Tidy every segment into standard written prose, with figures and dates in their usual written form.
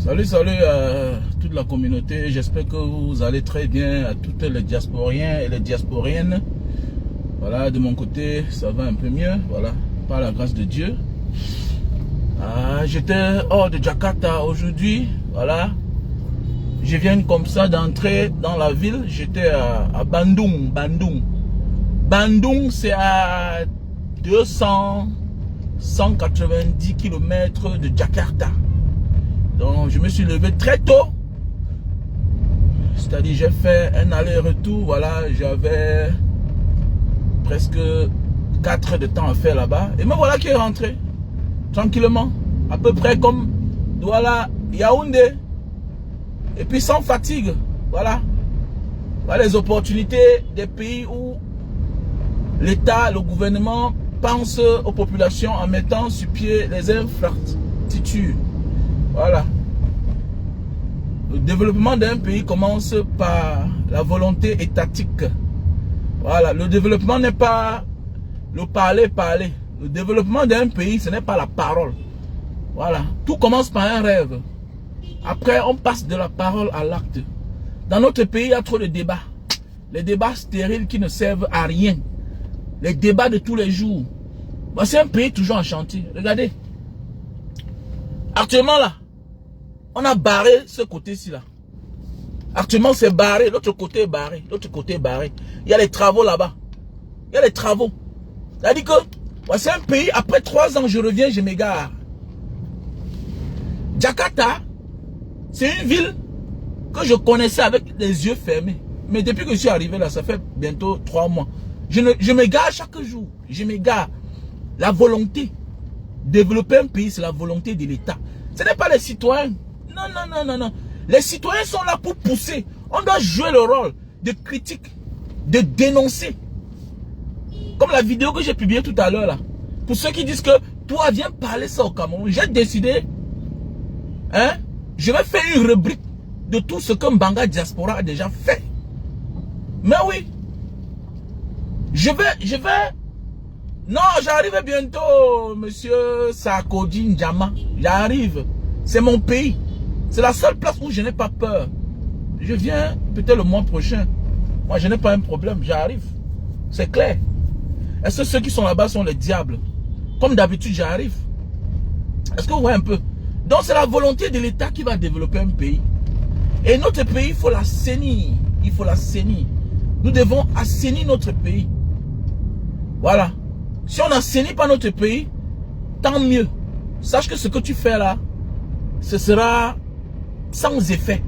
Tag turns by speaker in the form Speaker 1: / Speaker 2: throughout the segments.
Speaker 1: Salut, salut à toute la communauté. J'espère que vous allez très bien, à toutes les diasporiens et les diasporiennes. Voilà, de mon côté, ça va un peu mieux. Voilà, par la grâce de Dieu. J'étais hors de Jakarta aujourd'hui. Voilà. Je viens comme ça d'entrer dans la ville. J'étais à Bandung. Bandung, c'est à 190 km de Jakarta. Donc, je me suis levé très tôt. C'est-à-dire, j'ai fait un aller-retour. Voilà, j'avais presque 4 heures de temps à faire là-bas. Et me voilà qui est rentré. Tranquillement. À peu près comme Douala, Yaoundé. Et puis sans fatigue. Voilà. Voilà les opportunités des pays où l'État, le gouvernement pense aux populations en mettant sur pied les infrastructures. Voilà. Le développement d'un pays commence par la volonté étatique. Voilà. Le développement n'est pas le parler. Le développement d'un pays, ce n'est pas la parole. Voilà. Tout commence par un rêve. Après, on passe de la parole à l'acte. Dans notre pays, il y a trop de débats. Les débats stériles qui ne servent à rien. Les débats de tous les jours. C'est un pays toujours en chantier. Regardez. Actuellement là, on a barré ce côté-ci là. Actuellement c'est barré, l'autre côté est barré, l'autre côté est barré. Il y a les travaux là-bas. Il y a les travaux. C'est-à-dire que c'est un pays, après 3 ans je reviens, je m'égare. Jakarta, c'est une ville que je connaissais avec les yeux fermés. Mais depuis que je suis arrivé là, ça fait bientôt 3 mois. Je m'égare chaque jour. Je m'égare. La volonté. Développer un pays, c'est la volonté de l'État. Ce n'est pas les citoyens. Non. Les citoyens sont là pour pousser. On doit jouer le rôle de critique, de dénoncer. Comme la vidéo que j'ai publiée tout à l'heure là. Pour ceux qui disent que toi viens parler ça au Cameroun. J'ai décidé, je vais faire une rubrique de tout ce que Mbanga Diaspora a déjà fait. Mais oui. Je vais. Non, j'arrive bientôt, monsieur Sarkozy N'Djama. J'arrive. C'est mon pays. C'est la seule place où je n'ai pas peur. Je viens peut-être le mois prochain. Moi, je n'ai pas un problème. J'arrive. C'est clair. Est-ce que ceux qui sont là-bas sont les diables? Comme d'habitude, j'arrive. Est-ce que vous voyez un peu? Donc, c'est la volonté de l'État qui va développer un pays. Et notre pays, il faut l'assainir. Il faut l'assainir. Nous devons assainir notre pays. Voilà. Si on n'assainit pas notre pays, tant mieux. Sache que ce que tu fais là, ce sera sans effet.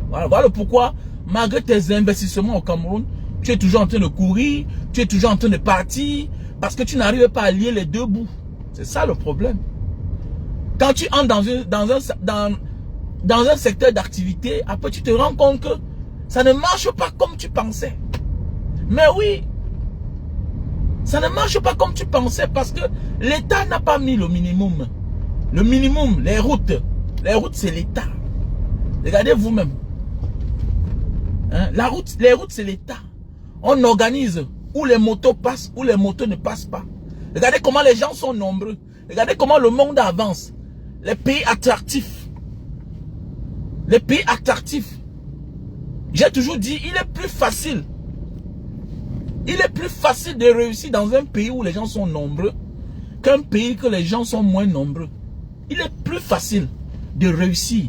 Speaker 1: Voilà pourquoi, malgré tes investissements au Cameroun, tu es toujours en train de courir, tu es toujours en train de partir, parce que tu n'arrives pas à lier les deux bouts. C'est ça le problème. Quand tu entres dans un secteur d'activité, après tu te rends compte que ça ne marche pas comme tu pensais. Mais oui, ça ne marche pas comme tu pensais parce que l'État n'a pas mis le minimum. Le minimum, les routes c'est l'État. Regardez vous-même. Les routes c'est l'État. On organise où les motos passent, où les motos ne passent pas. Regardez comment les gens sont nombreux. Regardez comment le monde avance. Les pays attractifs. Les pays attractifs. J'ai toujours dit, il est plus facile. Il est plus facile de réussir dans un pays où les gens sont nombreux qu'un pays que les gens sont moins nombreux. Il est plus facile de réussir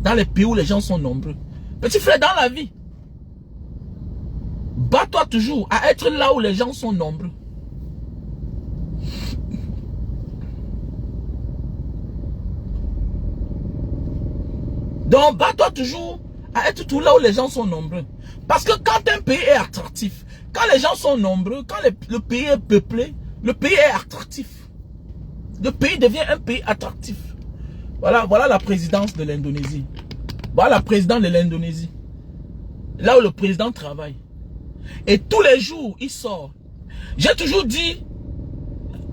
Speaker 1: dans les pays où les gens sont nombreux. Petit frère, dans la vie, bats-toi toujours à être là où les gens sont nombreux. Donc, bats-toi toujours à être tout là où les gens sont nombreux. Parce que quand un pays est attractif, quand les gens sont nombreux, quand le pays est peuplé, le pays est attractif. Le pays devient un pays attractif. Voilà la présidence de l'Indonésie. Voilà la présidence de l'Indonésie. Là où le président travaille. Et tous les jours, il sort. J'ai toujours dit,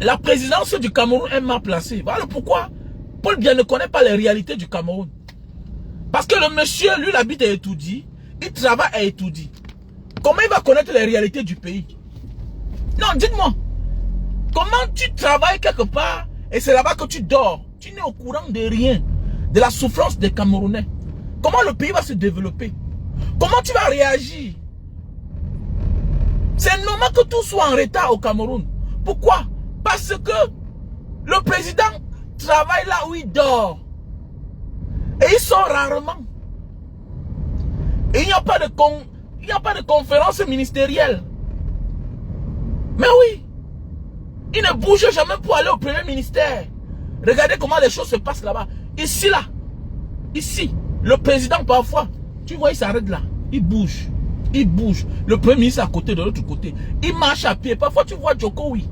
Speaker 1: la présidence du Cameroun est mal placée. Voilà pourquoi Paul Biya ne connaît pas les réalités du Cameroun. Parce que le monsieur, lui, il habite à Etoudi. Il travaille à Etoudi. Comment il va connaître les réalités du pays? Non, dites-moi. Comment tu travailles quelque part et c'est là-bas que tu dors? Tu n'es au courant de rien. de la souffrance des Camerounais. Comment le pays va se développer? Comment tu vas réagir? C'est normal que tout soit en retard au Cameroun. Pourquoi? Parce que le président travaille là où il dort. Et ils sont rarement. Et il n'y a pas de conférence ministérielle. Mais oui. Il ne bouge jamais pour aller au premier ministère. Regardez comment les choses se passent là-bas. Ici, là. Ici. Le président, parfois, tu vois, il s'arrête là. Il bouge. Il bouge. Le premier ministre à côté, de l'autre côté. Il marche à pied. Parfois, tu vois Djoko, oui.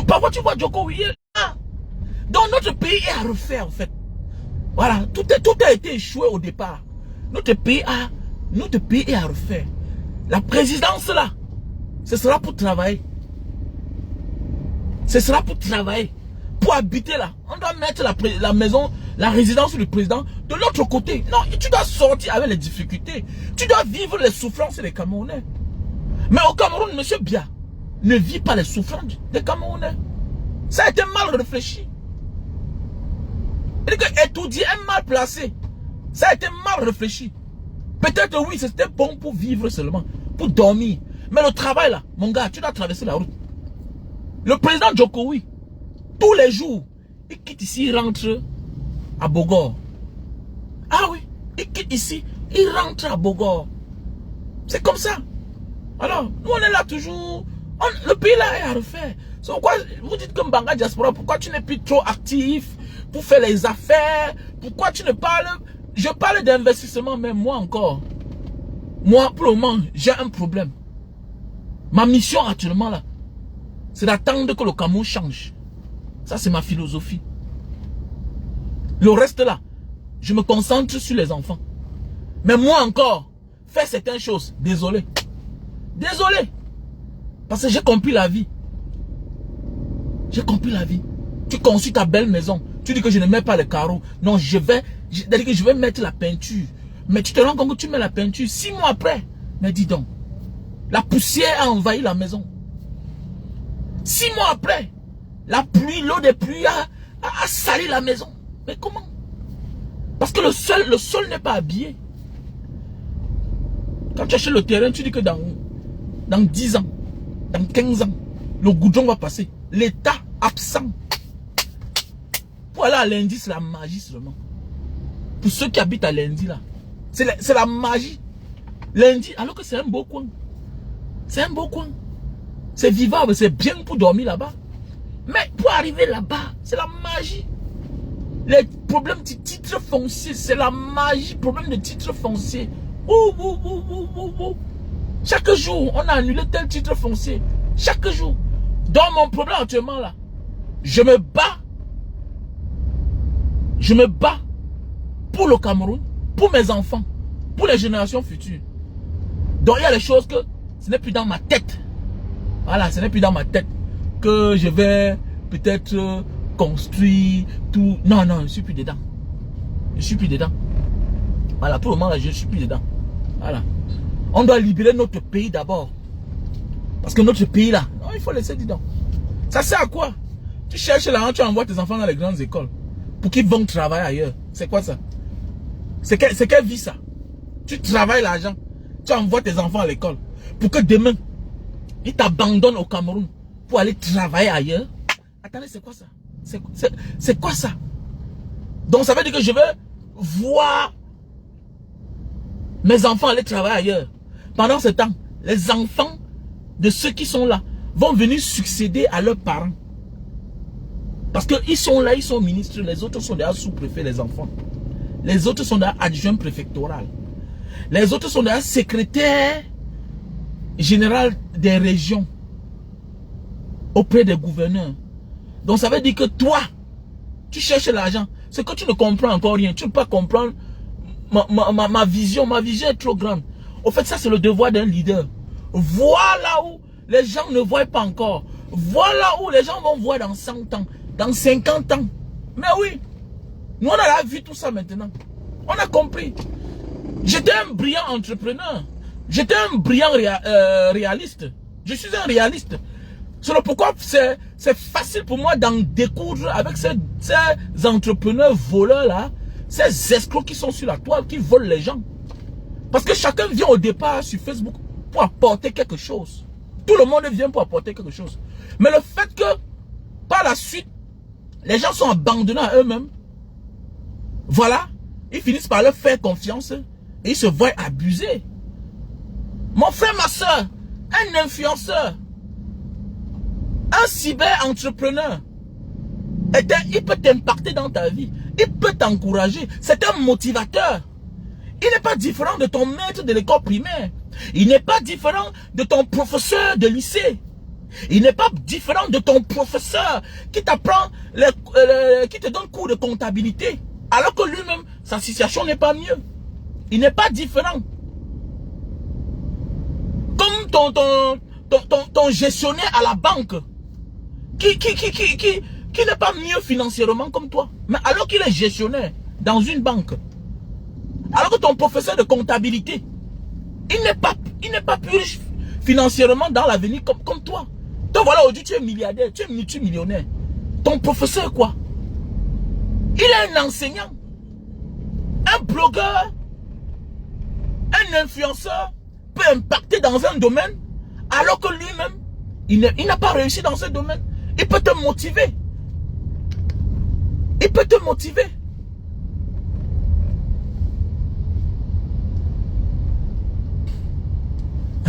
Speaker 1: Parfois, tu vois Djoko, oui. Donc, notre pays est à refaire, en fait. Voilà. Tout a été échoué au départ. Notre pays est à refaire. La présidence, là, ce sera pour travailler. Ce sera pour travailler. Pour habiter là. On doit mettre la maison, la résidence du président de l'autre côté. Non, tu dois sortir avec les difficultés. Tu dois vivre les souffrances des Camerounais. Mais au Cameroun, monsieur Biya ne vit pas les souffrances des Camerounais. Ça a été mal réfléchi. Et que étudier est mal placé. Ça a été mal réfléchi. Peut-être oui, c'était bon pour vivre seulement, pour dormir. Mais le travail là, mon gars, tu dois traverser la route. Le président Djoko, oui, tous les jours, il quitte ici, il rentre à Bogor. Ah oui, il quitte ici, il rentre à Bogor. C'est comme ça. Alors, nous on est là toujours. Le pays là est à refaire. C'est pourquoi vous dites que Mbanga Diaspora, pourquoi tu n'es plus trop actif pour faire les affaires? Pourquoi tu ne parles... Je parle d'investissement, mais moi encore. Moi, pour le moment, j'ai un problème. Ma mission actuellement là, c'est d'attendre que le Cameroun change. Ça, c'est ma philosophie. Le reste là, je me concentre sur les enfants. Mais moi encore, faire certaines choses, désolé. Désolé. Parce que j'ai compris la vie. J'ai compris la vie. Tu construis ta belle maison. Tu dis que je ne mets pas les carreaux. Non, je vais mettre la peinture. Mais tu te rends compte que tu mets la peinture 6 mois après. Mais dis donc, la poussière a envahi la maison. 6 mois après, la pluie, l'eau des pluies a sali la maison. Mais comment? Parce que le sol n'est pas habillé. Quand tu achètes le terrain, tu dis que dans 10 ans, dans 15 ans, le goudron va passer. L'État absent. Pour aller à Lundi, c'est la magie seulement. Pour ceux qui habitent à Lundi là, c'est la magie. Lundi, alors que c'est un beau coin. C'est un beau coin. C'est vivable, c'est bien pour dormir là-bas. Mais pour arriver là-bas, c'est la magie. Les problèmes de titre foncier, c'est la magie. Problème de titre foncier. Chaque jour, on a annulé tel titre foncier. Chaque jour. Dans mon problème actuellement là, je me bats pour le Cameroun, pour mes enfants, pour les générations futures. Donc il y a des choses que ce n'est plus dans ma tête. Voilà, ce n'est plus dans ma tête que je vais peut-être construire tout. Non, non, je ne suis plus dedans. Je ne suis plus dedans. Voilà, pour le moment là, je ne suis plus dedans. Voilà. On doit libérer notre pays d'abord. Parce que notre pays là, non, il faut laisser dedans. Ça sert à quoi? Tu cherches l'argent, tu envoies tes enfants dans les grandes écoles pour qu'ils vont travailler ailleurs. C'est quoi ça? C'est quelle vie ça? Tu travailles l'argent, tu envoies tes enfants à l'école pour que demain, ils t'abandonnent au Cameroun pour aller travailler ailleurs. Attendez, c'est quoi ça? C'est quoi ça? Donc ça veut dire que je veux voir mes enfants aller travailler ailleurs. Pendant ce temps, les enfants de ceux qui sont là vont venir succéder à leurs parents. Parce qu'ils sont là, ils sont ministres, les autres sont déjà sous-préfets, les enfants. Les autres sont déjà adjoints préfectoraux. Les autres sont déjà secrétaires général des régions auprès des gouverneurs. Donc ça veut dire que toi, tu cherches l'argent. C'est que tu ne comprends encore rien. Tu ne peux pas comprendre ma vision. Ma vision est trop grande. Au fait, ça c'est le devoir d'un leader. Voilà où les gens ne voient pas encore. Voilà où les gens vont voir dans 100 ans, dans 50 ans. Mais oui, nous on a vu tout ça maintenant. On a compris. J'étais un brillant entrepreneur. J'étais un brillant réaliste. Je suis un réaliste. C'est pourquoi c'est facile pour moi d'en découdre avec ces entrepreneurs voleurs là Ces escrocs qui sont sur la toile, qui volent les gens. Parce que chacun vient au départ sur Facebook pour apporter quelque chose. Tout le monde vient pour apporter quelque chose. Mais le fait que, par la suite, les gens sont abandonnés à eux-mêmes, voilà, ils finissent par leur faire confiance et ils se voient abusés. Mon frère, ma soeur, un influenceur, un cyber-entrepreneur, il peut t'impacter dans ta vie. Il peut t'encourager. C'est un motivateur. Il n'est pas différent de ton maître de l'école primaire. Il n'est pas différent de ton professeur de lycée. Il n'est pas différent de ton professeur qui t'apprend, qui te donne cours de comptabilité. Alors que lui-même, sa situation n'est pas mieux. Il n'est pas différent. Comme ton gestionnaire à la banque, qui n'est pas mieux financièrement comme toi. Mais alors qu'il est gestionnaire dans une banque. Alors que ton professeur de comptabilité, il n'est pas plus riche financièrement dans l'avenir comme toi. Donc voilà, aujourd'hui tu es milliardaire, tu es multimillionnaire. Ton professeur quoi? Il est un enseignant, un blogueur, un influenceur peut impacter dans un domaine alors que lui-même, il n'a pas réussi dans ce domaine. Il peut te motiver. Il peut te motiver.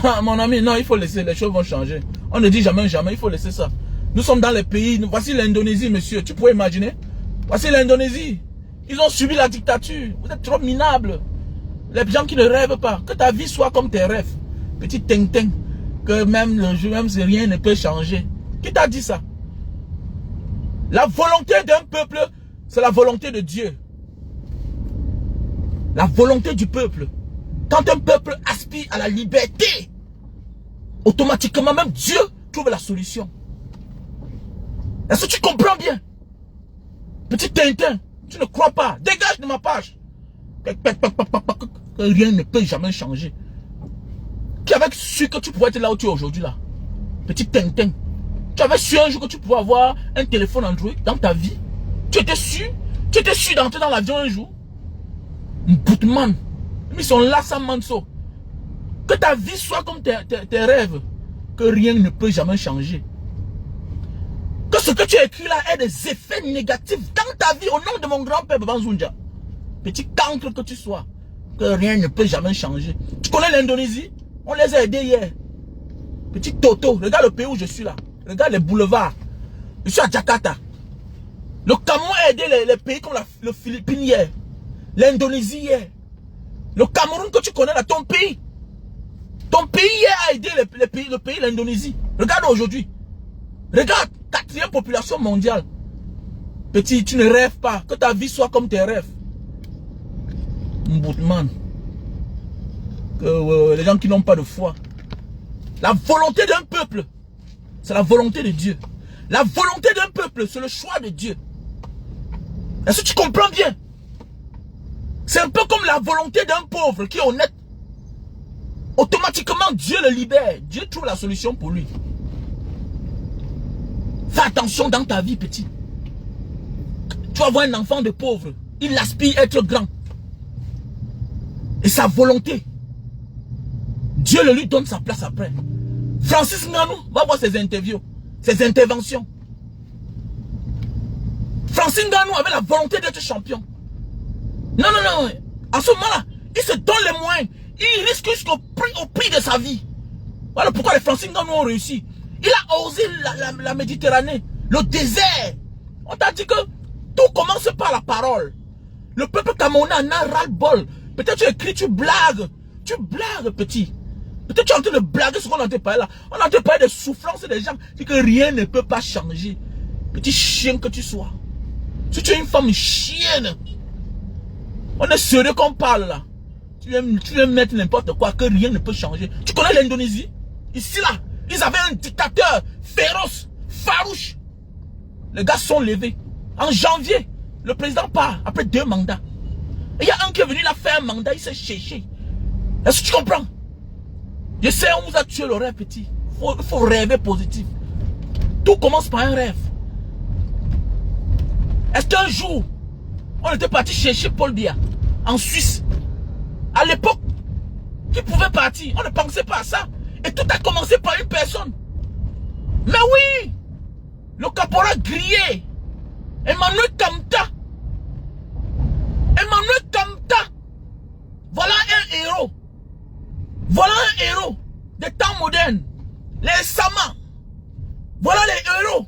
Speaker 1: Ah, mon ami, non, il faut laisser, les choses vont changer. On ne dit jamais, jamais, il faut laisser ça. Nous sommes dans les pays, voici l'Indonésie, monsieur, tu pourrais imaginer. Voici l'Indonésie. Ils ont subi la dictature. Vous êtes trop minables. Les gens qui ne rêvent pas. Que ta vie soit comme tes rêves. Petit tintin. Que même le jour, même si rien ne peut changer. Qui t'a dit ça? La volonté d'un peuple, c'est la volonté de Dieu. La volonté du peuple. Quand un peuple aspire à la liberté, automatiquement même Dieu trouve la solution. Est-ce que tu comprends bien? Petit Tintin, tu ne crois pas. Dégage de ma page. Que rien ne peut jamais changer. Qui avait su que tu pourrais être là où tu es aujourd'hui là? Petit Tintin. Tu avais su un jour que tu pouvais avoir un téléphone Android dans ta vie? Tu étais sûr? Tu étais sûr d'entrer dans l'avion un jour? Boutman. Ils sont là sans manso. Que ta vie soit comme tes rêves. Que rien ne peut jamais changer. Que ce que tu as écrit là ait des effets négatifs dans ta vie au nom de mon grand-père Banzunja. Petit cancre que tu sois. Que rien ne peut jamais changer. Tu connais l'Indonésie? On les a aidés hier. Petit Toto. Regarde le pays où je suis là. Regarde les boulevards. Je suis à Jakarta. Le Cameroun a aidé les pays comme le Philippines hier. L'Indonésie hier. Le Cameroun que tu connais là, ton pays. Ton pays hier a aidé le pays, l'Indonésie. Regarde aujourd'hui. Regarde, 4e population mondiale. Petit, tu ne rêves pas. Que ta vie soit comme tes rêves. Mboutman. Que les gens qui n'ont pas de foi. La volonté d'un peuple, c'est la volonté de Dieu. La volonté d'un peuple, c'est le choix de Dieu. Est-ce que tu comprends bien? C'est un peu comme la volonté d'un pauvre qui est honnête. Automatiquement, Dieu le libère. Dieu trouve la solution pour lui. Fais attention dans ta vie, petit. Tu vas voir un enfant de pauvre. Il aspire à être grand. Et sa volonté, Dieu le lui donne sa place après. Francis Ngannou, va voir ses interviews, ses interventions. Francis Ngannou avait la volonté d'être champion. Non, non, non. En ce moment-là, il se donne les moyens. Il risque jusqu'au prix de sa vie. Voilà pourquoi les Francis Ngannou ont réussi. Il a osé la Méditerranée, le désert. On t'a dit que tout commence par la parole. Le peuple camerounais en a ras-le-bol. Peut-être tu écris, tu blagues. Tu blagues, petit. Peut-être tu es en train de blaguer ce qu'on a entendu parler là. On a entendu parler des souffrances des gens. C'est que rien ne peut pas changer. Petit chien que tu sois. Si tu es une femme chienne, on est sérieux qu'on parle là. Tu viens mettre n'importe quoi, que rien ne peut changer. Tu connais l'Indonésie? Ici là, ils avaient un dictateur féroce, farouche. Les gars sont levés. En janvier, le président part après 2 mandats. Et il y a un qui est venu là faire un mandat, il s'est cherché. Est-ce que tu comprends? Je sais, on vous a tué le rêve, petit. Il faut rêver positif. Tout commence par un rêve. Est-ce qu'un jour, On était parti chercher Paul Biya en Suisse. À l'époque, qui pouvait partir. On ne pensait pas à ça. Et tout a commencé par une personne. Mais oui, le caporal grillé, Emmanuel Kamta. Emmanuel Kamta. Voilà un héros. Voilà un héros des temps modernes. Les Sama. Voilà les héros.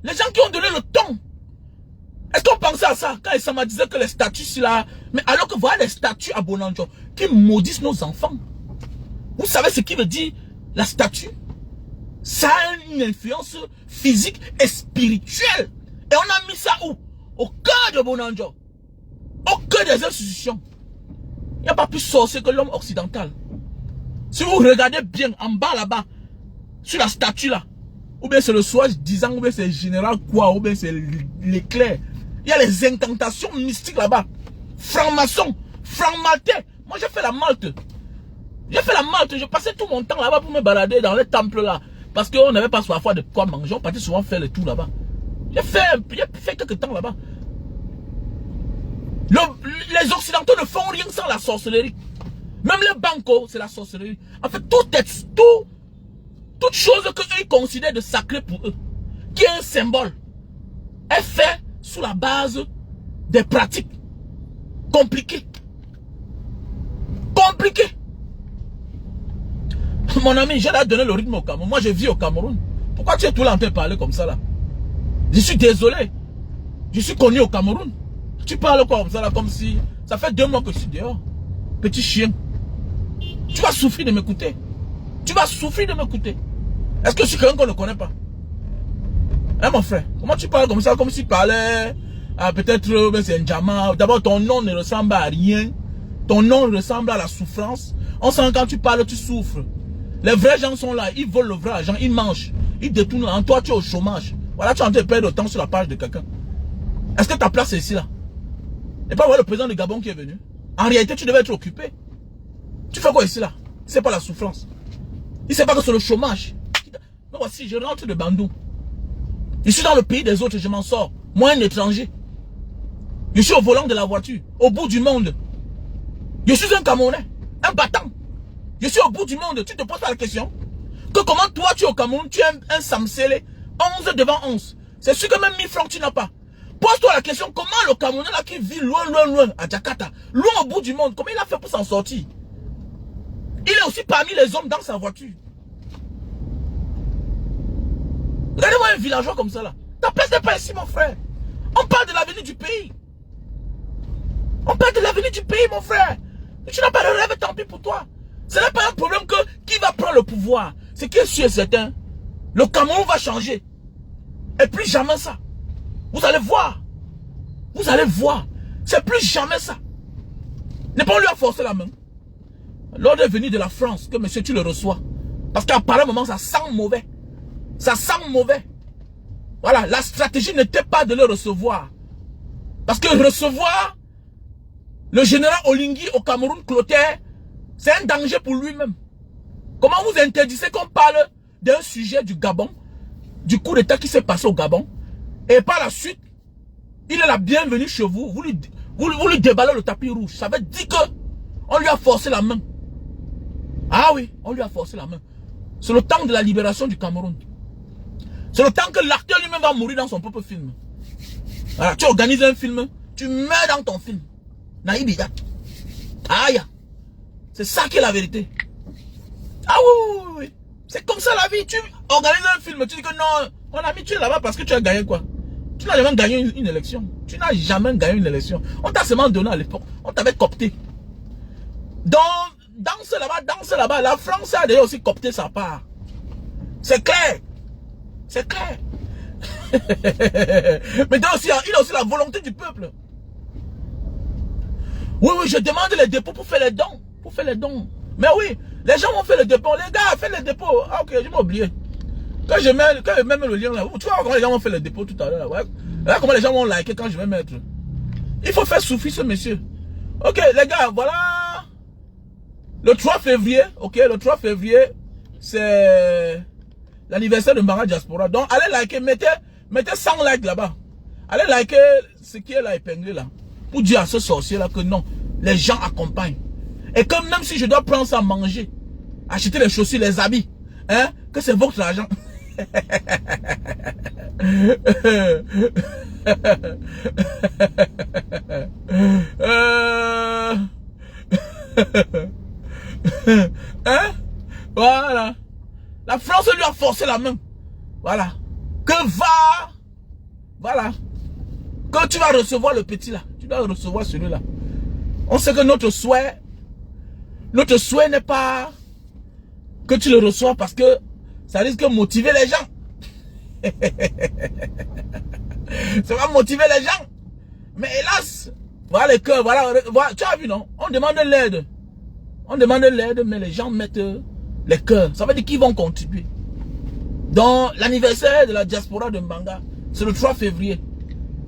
Speaker 1: Les gens qui ont donné le ton. Est-ce qu'on pensait à ça quand les Sama disaient que les statues là. Mais alors que voilà les statues à Bonanjo qui maudissent nos enfants. Vous savez ce qui veut dire la statue? Ça a une influence physique et spirituelle. Et on a mis ça où? Au cœur de Bonanjo. Au cœur des institutions. Il n'y a pas plus sorcier que l'homme occidental. Si vous regardez bien en bas là-bas, sur la statue là, ou bien c'est le soir disant, ou bien c'est le général quoi, ou bien c'est l'éclair. Il y a les incantations mystiques là-bas. Franc-maçon, franc-maltais. Moi j'ai fait la Malte. J'ai fait la Malte, je passais tout mon temps là-bas pour me balader dans les temples là. Parce qu'on n'avait pas parfois de quoi manger, on partait souvent faire le tour là-bas. J'ai fait quelques temps là-bas. Les Occidentaux ne font rien sans la sorcellerie. Même les bancos, c'est la sorcellerie. En fait, toute chose qu'ils considèrent de sacré pour eux, qui est un symbole, est fait sous la base des pratiques compliquées. Compliquées. Mon ami, j'ai donné le rythme au Cameroun. Moi, je vis au Cameroun. Pourquoi tu es tout là en train de parler comme ça là? Je suis désolé. Je suis connu au Cameroun. Tu parles comme ça là, comme si... Ça fait 2 mois que je suis dehors. Petit chien. Tu vas souffrir de m'écouter. Tu vas souffrir de m'écouter. Est-ce que je suis quelqu'un qu'on ne connaît pas? Hein mon frère? Comment tu parles comme ça? Comme si tu parlais à peut-être c'est un Djama. D'abord ton nom ne ressemble à rien. Ton nom ressemble à la souffrance. On sent quand tu parles, tu souffres. Les vrais gens sont là, ils volent le vrai argent, ils mangent, ils détournent. En toi, tu es au chômage. Voilà, tu es en train de perdre le temps sur la page de quelqu'un. Est-ce que ta place est ici là? Et pas voir le président de Gabon qui est venu. En réalité, tu devais être occupé. Tu fais quoi ici là? C'est pas la souffrance. Il sait pas que c'est le chômage. Mais voici, je rentre de Bandung. Je suis dans le pays des autres, je m'en sors. Moi, un étranger. Je suis au volant de la voiture, au bout du monde. Je suis un Camerounais, un battant. Je suis au bout du monde. Tu te poses pas la question que comment toi tu es au Cameroun, tu es un Samsele, 11 devant 11. C'est sûr que même 1000 francs tu n'as pas. Pose-toi la question, comment le Camerounais là qui vit loin, à Jakarta, loin au bout du monde, comment il a fait pour s'en sortir? Il est aussi parmi les hommes dans sa voiture. Regardez-moi un villageois comme ça là. Ta place n'est pas ici mon frère. On parle de l'avenir du pays. On parle de l'avenir du pays mon frère. Tu n'as pas de rêve, tant pis pour toi. Ce n'est pas un problème que qui va prendre le pouvoir. Ce qui est sûr et certain, le Cameroun va changer. Et plus jamais ça. Vous allez voir. Vous allez voir. C'est plus jamais ça. Ne pas lui a forcé la main. L'ordre est venu de la France, que monsieur tu le reçois. Parce qu'à pareil moment, ça sent mauvais. Ça sent mauvais. Voilà, la stratégie n'était pas de le recevoir. Parce que recevoir le général Olingi au Cameroun Clotaire, c'est un danger pour lui-même. Comment vous interdisez qu'on parle d'un sujet du Gabon, du coup d'état qui s'est passé au Gabon, et par la suite, il est la bienvenue chez vous, vous lui déballez le tapis rouge. Ça veut dire que on lui a forcé la main. Ah oui, on lui a forcé la main. C'est le temps de la libération du Cameroun. C'est le temps que l'acteur lui-même va mourir dans son propre film. Voilà, tu organises un film, tu meurs dans ton film. Naïbida. Aïe. C'est ça qui est la vérité. Ah oui. C'est comme ça la vie. Tu organises un film, tu dis que non, mon ami, tu es là-bas parce que tu as gagné quoi? Tu n'as jamais gagné une élection. Tu n'as jamais gagné une élection. On t'a seulement donné à l'époque. On t'avait coopté. Donc, danse là-bas. La France a déjà aussi coopté sa part. C'est clair. C'est clair. Mais il a aussi la volonté du peuple. Oui, je demande les dépôts pour faire les dons. Mais oui, les gens vont faire les dépôts. Les gars, faites les dépôts. Ah ok, je m'ai oublié. Quand je mets le lien là, tu vois comment les gens vont faire les dépôts tout à l'heure. Ouais. Là, comment les gens vont liker quand je vais mettre. Il faut faire souffrir ce monsieur. Ok, les gars, voilà. Le 3 février, le 3 février, c'est l'anniversaire de Mara Diaspora. Donc, allez liker, mettez 100 likes là-bas. Allez liker ce qui est là épinglé là. pour dire à ce sorcier-là que non, les gens accompagnent. Et que même si je dois prendre ça à manger, acheter les chaussures, les habits, hein, que c'est votre argent. Hein? Voilà. La France lui a forcé la main. Voilà. Que va. Voilà. Que tu vas recevoir le petit là. Tu dois recevoir celui-là. On sait que notre souhait n'est pas que tu le reçois parce que ça risque de motiver les gens. Ça va motiver les gens. Mais hélas, voilà les cœurs, voilà, tu as vu non? On demande l'aide. On demande l'aide, mais les gens mettent les cœurs. Ça veut dire qu'ils vont contribuer. Donc, l'anniversaire de la diaspora de Mbanga, c'est le 3 février.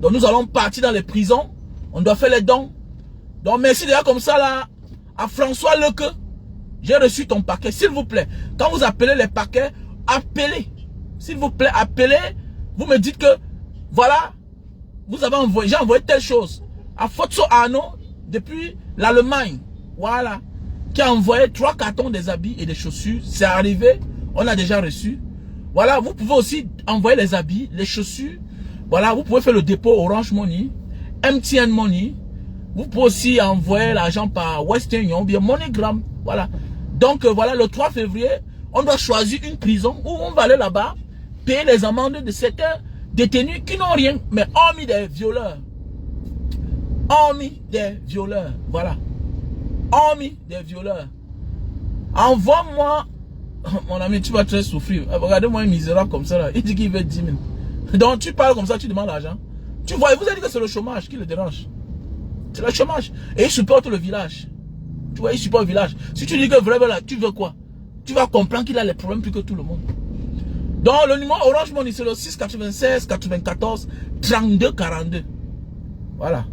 Speaker 1: Donc, nous allons partir dans les prisons. On doit faire les dons. Donc, merci déjà comme ça là, à François Leke. J'ai reçu ton paquet. S'il vous plaît, quand vous appelez les paquets, appelez. S'il vous plaît, appelez. Vous me dites que, voilà, vous avez envoyé, j'ai envoyé telle chose. À Fotso Arno, depuis l'Allemagne. Voilà. Qui a envoyé 3 cartons des habits et des chaussures. C'est arrivé. On a déjà reçu. Voilà, vous pouvez aussi envoyer les habits, les chaussures. Voilà, vous pouvez faire le dépôt Orange Money, MTN Money. Vous pouvez aussi envoyer l'argent par Western Union ou bien MoneyGram. Voilà. Donc, voilà, le 3 février, on doit choisir une prison où on va aller là-bas, payer les amendes de certains détenus qui n'ont rien, mais hormis des violeurs. Hormis des violeurs. Voilà. Hormis des violeurs. Envoie-moi. Mon ami, tu vas très souffrir. Regardez-moi un misérable comme ça là. Il dit qu'il veut 10 000. Donc tu parles comme ça, tu demandes l'argent. Tu vois, il vous a dit que c'est le chômage qui le dérange. C'est le chômage. Et il supporte le village. Tu vois, il supporte le village. Si tu dis que vraiment là, tu veux quoi? Tu vas comprendre qu'il a les problèmes plus que tout le monde. Donc le numéro Orange Money, c'est le 6 96 94 32 42. Voilà.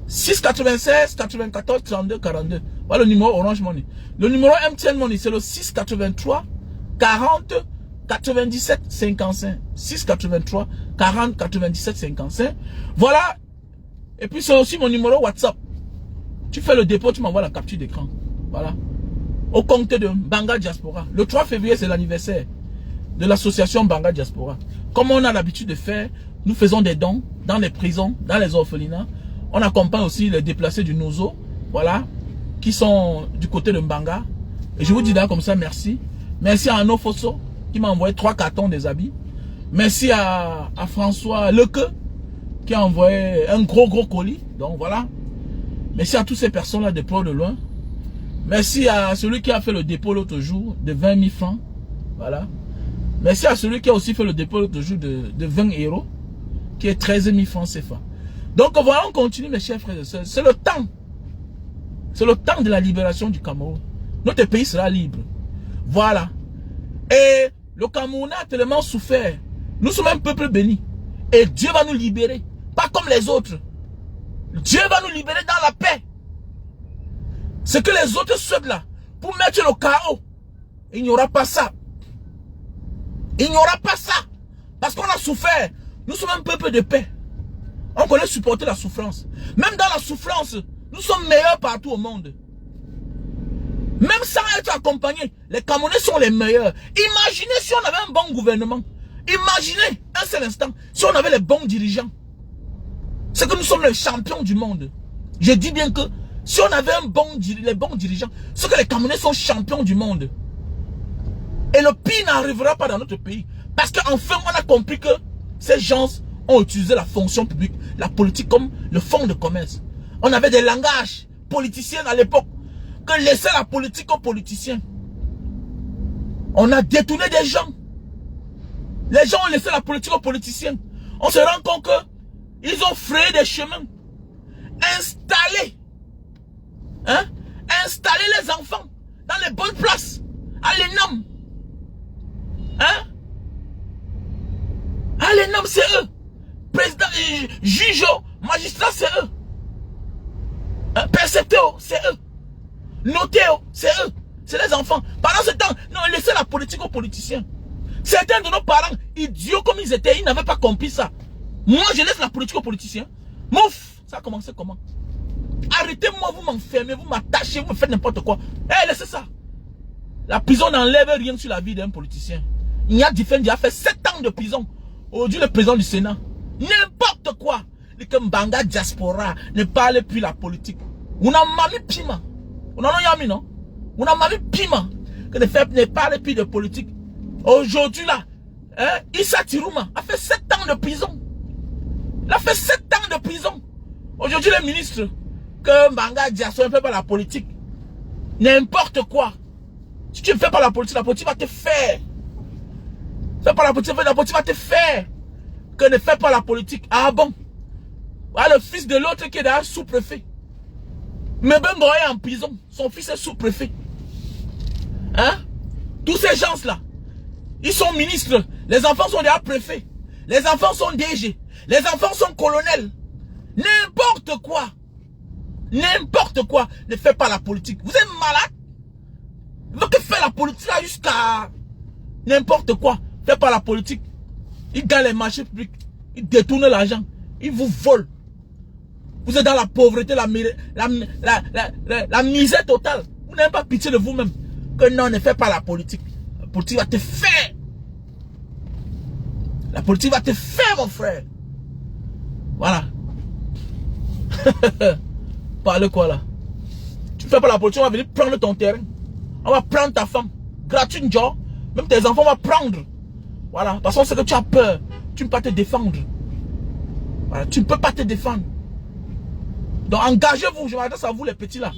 Speaker 1: 6 96 94 32 42. Voilà le numéro Orange Money. Le numéro MTN Money, c'est le 6 83 40 97 55. 6 83 40 97 55. Voilà. Et puis c'est aussi mon numéro WhatsApp. Tu fais le dépôt, tu m'envoies la capture d'écran. Voilà. Au compte de Mbanga Diaspora. Le 3 février, c'est l'anniversaire de l'association Mbanga Diaspora. Comme on a l'habitude de faire, nous faisons des dons dans les prisons, dans les orphelinats. On accompagne aussi les déplacés du Nozo, voilà, qui sont du côté de Mbanga. Et je vous dis là comme ça, merci. Merci à Arnaud Fosso, qui m'a envoyé 3 cartons des habits. Merci à François Leke, qui a envoyé un gros colis. Donc voilà. Merci à toutes ces personnes-là de près de loin. Merci à celui qui a fait le dépôt l'autre jour de 20 000 francs. Voilà. Merci à celui qui a aussi fait le dépôt l'autre jour de 20 euros, qui est 13 000 francs CFA. Donc voilà, on continue mes chers frères et sœurs. C'est le temps. C'est le temps de la libération du Cameroun. Notre pays sera libre. Voilà. Et le Cameroun a tellement souffert. Nous sommes un peuple béni. Et Dieu va nous libérer. Pas comme les autres. Dieu va nous libérer dans la paix. Ce que les autres souhaitent là, pour mettre le chaos, il n'y aura pas ça. Il n'y aura pas ça. Parce qu'on a souffert. Nous sommes un peuple de paix. On connaît supporter la souffrance. Même dans la souffrance, nous sommes meilleurs partout au monde. Même sans être accompagnés, les Camerounais sont les meilleurs. Imaginez si on avait un bon gouvernement. Imaginez un seul instant, si on avait les bons dirigeants. C'est que nous sommes les champions du monde. Je dis bien que si on avait les bons dirigeants, c'est que les Camerounais sont champions du monde. Et le pire n'arrivera pas dans notre pays. Parce qu'enfin, on a compris que ces gens ont utilisé la fonction publique, la politique comme le fonds de commerce. On avait des langages politiciens à l'époque que laissaient la politique aux politiciens. On a détourné des gens. Les gens ont laissé la politique aux politiciens. On se rend compte que ils ont frayé des chemins. Installé les enfants dans les bonnes places. À l'ENAM. À l'ENAM, c'est eux. Président, juge, magistrat, c'est eux. Percepteur, c'est eux. Notaire, c'est eux. C'est les enfants. Pendant ce temps, non, laissez la politique aux politiciens. Certains de nos parents, idiots comme ils étaient, ils n'avaient pas compris ça. Moi, je laisse la politique aux politiciens. Mouf, Ça a commencé comment? Arrêtez-moi, vous m'enfermez, vous m'attachez, vous me faites n'importe quoi. Eh, laissez ça. La prison n'enlève rien sur la vie d'un politicien. Il y a Diffendi a fait 7 ans de prison. Aujourd'hui, le président du Sénat. N'importe quoi. Le Kembanga diaspora ne parle plus la politique. On a mami pima. On en a mis, non? On a mami pima. Que ne parle plus de politique. Aujourd'hui, là, hein, Issa Tirouma a fait 7 ans de prison. Il a fait 7 ans de prison. Aujourd'hui, le ministre, que Mbanga Diaspora ne fait pas la politique. N'importe quoi. Si tu ne fais pas la politique va te faire. Fais pas la politique va te faire. Que ne fais pas la politique. Ah bon? Voilà le fils de l'autre qui est d'ailleurs sous-préfet. Mais Bengo est en prison. Son fils est sous-préfet. Hein? Tous ces gens-là, ils sont ministres. Les enfants sont déjà préfets. Les enfants sont DG. Les enfants sont colonels. N'importe quoi. N'importe quoi. Ne fais pas la politique. Vous êtes malade? Vous que faire la politique là jusqu'à n'importe quoi. Fais pas la politique. Ils gagnent les marchés publics. Ils détournent l'argent. Ils vous volent. Vous êtes dans la pauvreté, la misère totale. Vous n'avez pas pitié de vous-même. Que non, ne fais pas la politique. La politique va te faire. La politique va te faire, mon frère. Voilà. Parle quoi là? Tu ne fais pas la politique, on va venir prendre ton terrain. On va prendre ta femme. Gratuit, genre. Même tes enfants, on va prendre. Voilà. Parce qu'on sait que tu as peur. Tu ne peux pas te défendre. Voilà. Tu ne peux pas te défendre. Donc engagez-vous. Je m'adresse à vous les petits là.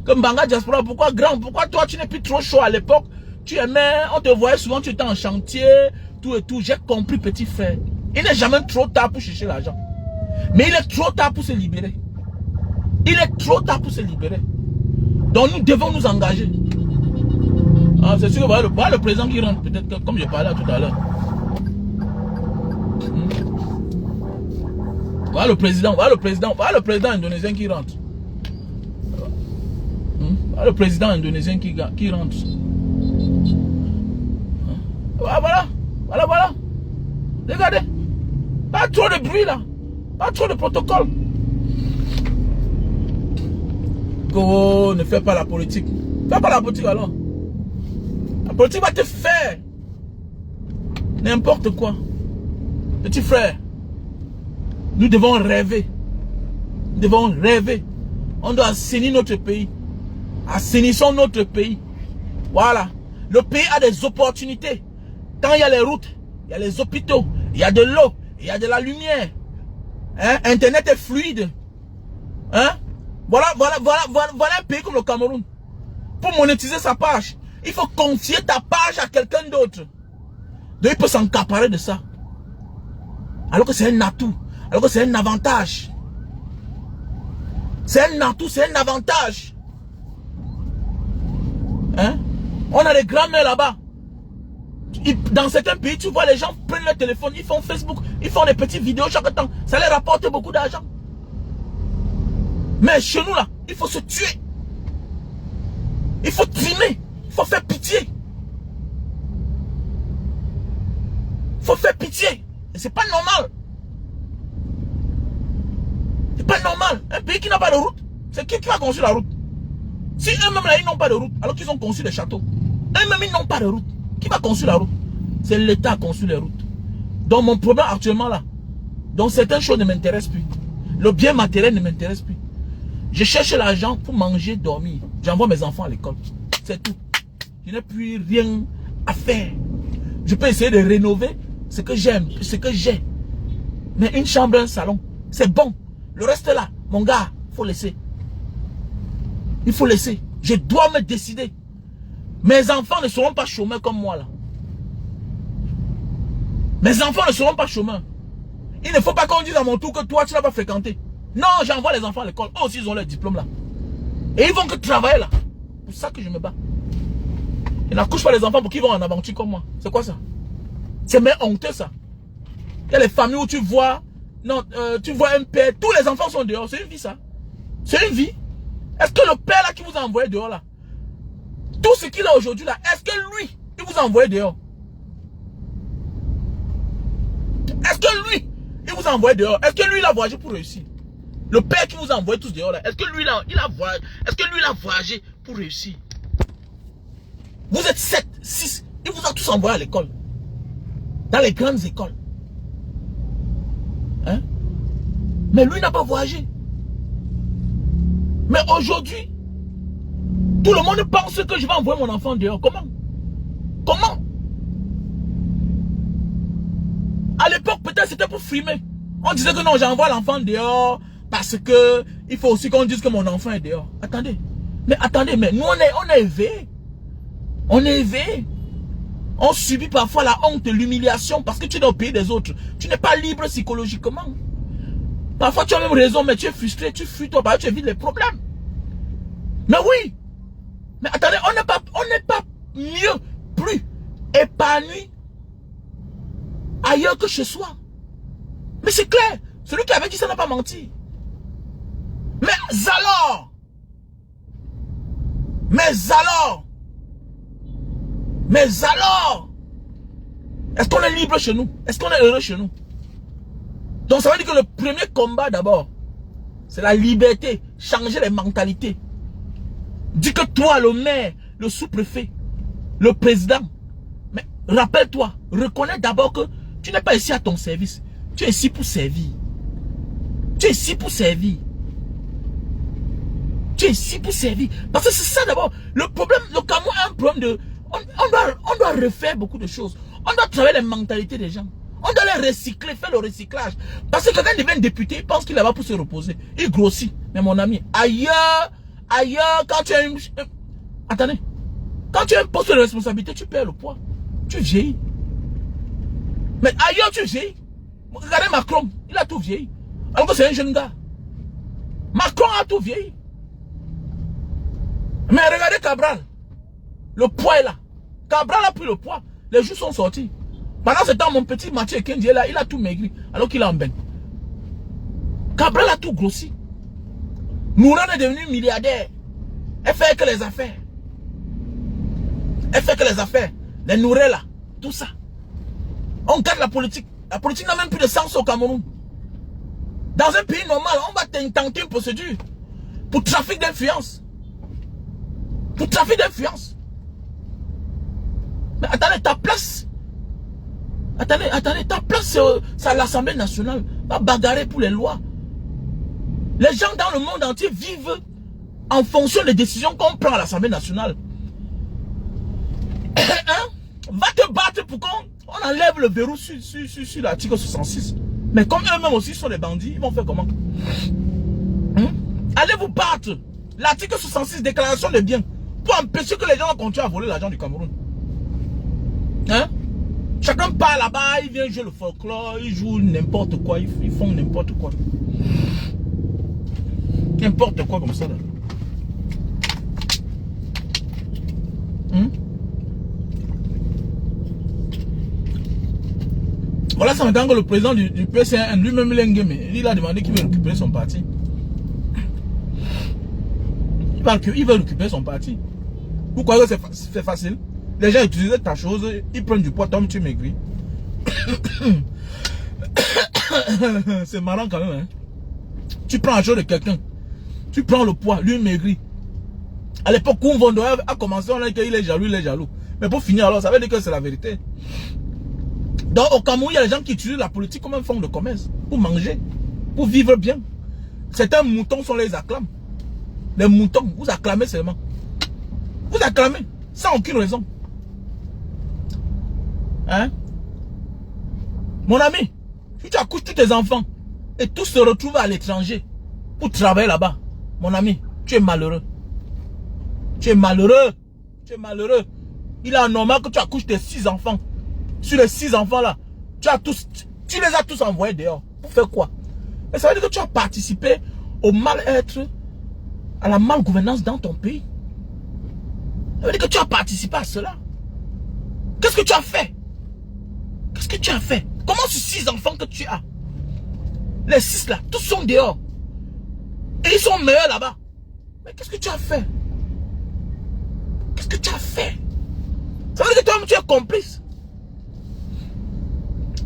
Speaker 1: Comme Mbanga Diaspora, pourquoi grand? Pourquoi toi tu n'es plus trop chaud à l'époque? Tu aimais, on te voyait souvent, tu étais en chantier, tout et tout. J'ai compris, petit frère. Il n'est jamais trop tard pour chercher l'argent. Mais il est trop tard pour se libérer. Il est trop tard pour se libérer. Donc nous devons nous engager. Ah, c'est sûr que voilà le président qui rentre, peut-être comme je parlais tout à l'heure. Voilà le président indonésien qui rentre. Voilà le président indonésien qui rentre. Voilà. Regardez. Pas trop de bruit là. Pas trop de protocole. Oh, ne fais pas la politique. Fais pas la politique alors. La politique va te faire n'importe quoi. Petit frère, nous devons rêver. Nous devons rêver. On doit assainir notre pays. Assainissons notre pays. Voilà. Le pays a des opportunités. Quand il y a les routes, il y a les hôpitaux, il y a de l'eau, il y a de la lumière. Hein? Internet est fluide. Hein? Voilà un pays comme le Cameroun. Pour monétiser sa page, il faut confier ta page à quelqu'un d'autre. Donc il peut s'encaparer de ça. Alors que c'est un atout. Alors que c'est un avantage. C'est un atout, c'est un avantage. Hein? On a des grands-mères là-bas. Dans certains pays, tu vois les gens prennent leur téléphone, ils font Facebook, ils font des petites vidéos chaque temps. Ça leur rapporte beaucoup d'argent. Mais chez nous là, il faut se tuer. Il faut trimer. Il faut faire pitié. Il faut faire pitié. Et c'est pas normal. C'est pas normal. Un pays qui n'a pas de route, c'est qui va construire la route? Si eux-mêmes là, ils n'ont pas de route, alors qu'ils ont construit des châteaux. Eux-mêmes, ils n'ont pas de route. Qui va construire la route? C'est l'État qui construit les routes. Donc mon problème actuellement là, donc certaines choses ne m'intéressent plus. Le bien matériel ne m'intéresse plus. Je cherche l'argent pour manger, dormir. J'envoie mes enfants à l'école. C'est tout. Je n'ai plus rien à faire. Je peux essayer de rénover ce que j'aime, ce que j'ai. Mais une chambre, un salon, c'est bon. Le reste là, mon gars, il faut laisser. Il faut laisser. Je dois me décider. Mes enfants ne seront pas chômeurs comme moi là. Mes enfants ne seront pas chômeurs. Il ne faut pas qu'on dise à mon tour que toi tu n'as pas fréquenté. Non, j'envoie les enfants à l'école. Eux aussi ils ont leur diplôme là. Et ils vont que travailler là. C'est pour ça que je me bats. Je n'accouche pas les enfants pour qu'ils vont en aventure comme moi. C'est quoi ça? C'est même honteux ça. Il y a les familles où tu vois, non, tu vois un père, tous les enfants sont dehors. C'est une vie ça. C'est une vie. Est-ce que le père là qui vous a envoyé dehors là, tout ce qu'il a aujourd'hui là, est-ce que lui, il vous a envoyé dehors? Est-ce que lui, il vous a envoyé dehors? Est-ce que lui, il a voyagé pour réussir? Le père qui vous a envoyé tous dehors là, est-ce que lui là, il a voyagé pour réussir? Vous êtes 7, 6, il vous a tous envoyé à l'école. Dans les grandes écoles. Hein? Mais lui n'a pas voyagé. Mais aujourd'hui, tout le monde pense que je vais envoyer mon enfant dehors. Comment? Comment? À l'époque, peut-être c'était pour frimer. On disait que non, j'envoie l'enfant dehors parce que il faut aussi qu'on dise que mon enfant est dehors. Attendez. Mais nous on est éveillés. On est éveillés. On subit parfois la honte, l'humiliation parce que tu es au pays des autres. Tu n'es pas libre psychologiquement. Parfois tu as même raison, mais tu es frustré, tu fuis toi, tu évites les problèmes. Mais oui. Mais attendez, on n'est pas mieux, plus épanoui ailleurs que chez soi. Mais c'est clair. Celui qui avait dit ça n'a pas menti. Mais alors? Est-ce qu'on est libre chez nous? Est-ce qu'on est heureux chez nous? Donc ça veut dire que le premier combat d'abord, c'est la liberté, changer les mentalités. Dis que toi, le maire, le sous-préfet, le président, mais rappelle-toi, reconnais d'abord que tu n'es pas ici à ton service. Tu es ici pour servir. Tu es ici pour servir. Tu es ici pour servir. Parce que c'est ça d'abord. Le problème, le Cameroun a un problème de... On doit refaire beaucoup de choses. On doit travailler les mentalités des gens. On doit les recycler, faire le recyclage. Parce que quelqu'un devient député, il pense qu'il est là pour se reposer. Il grossit. Mais mon ami, ailleurs, quand tu as une... Attendez. Quand tu as un poste de responsabilité, tu perds le poids. Tu vieillis. Mais ailleurs, tu vieillis. Regardez Macron, il a tout vieilli. Alors que c'est un jeune gars. Macron a tout vieilli. Mais regardez Cabral. Le poids est là. Cabral a pris le poids. Les jours sont sortis. Pendant ce temps, mon petit Mathieu Kendi est là. Il a tout maigri. Alors qu'il est en bain. Cabral a tout grossi. Nouran est devenu milliardaire. Elle fait que les affaires. Les Nouré là. Tout ça. On garde la politique. La politique n'a même plus de sens au Cameroun. Dans un pays normal, on va tenter une procédure pour trafic d'influence. Mais attendez, ta place. Ta place, c'est à l'Assemblée nationale. Va bagarrer pour les lois. Les gens dans le monde entier vivent en fonction des décisions qu'on prend à l'Assemblée nationale. Hein? Va te battre pour qu'on enlève le verrou sur l'article 66. Mais comme eux-mêmes aussi sont des bandits, ils vont faire comment? Hein? Allez vous battre. L'article 66, déclaration de biens, pour empêcher que les gens continuent à voler l'argent du Cameroun. Hein? Chacun part là-bas, il vient jouer le folklore, il joue n'importe quoi, ils font n'importe quoi. N'importe quoi comme ça là. Voilà, ça m'entend que le président du PCN, lui-même il a demandé qu'il veut récupérer son parti. Il veut récupérer son parti. Vous croyez que c'est facile? Les gens utilisent ta chose, ils prennent du poids, toi tu maigris. C'est marrant quand même. Hein? Tu prends la chose de quelqu'un, tu prends le poids, lui maigrit. À l'époque où Vondoya a commencé, on a dit qu'il est jaloux, Mais pour finir alors, ça veut dire que c'est la vérité. Donc au Cameroun, il y a des gens qui utilisent la politique comme une forme de commerce, pour manger, pour vivre bien. Certains moutons sont les acclament. Les moutons, vous acclamez seulement. Vous acclamez, sans aucune raison. Hein? Mon ami, si tu accouches tous tes enfants et tous se retrouvent à l'étranger pour travailler là-bas, mon ami, tu es malheureux. Tu es malheureux. Il est anormal que tu accouches tes 6 enfants. Sur les 6 enfants là, tu les as tous envoyés dehors. Pour faire quoi? Et ça veut dire que tu as participé au mal-être, à la malgouvernance dans ton pays. Ça veut dire que tu as participé à cela. Qu'est-ce que tu as fait? Comment ces 6 enfants que tu as? Les 6 là, tous sont dehors. Et ils sont meilleurs là-bas. Mais qu'est-ce que tu as fait? Ça veut dire que toi-même tu es complice.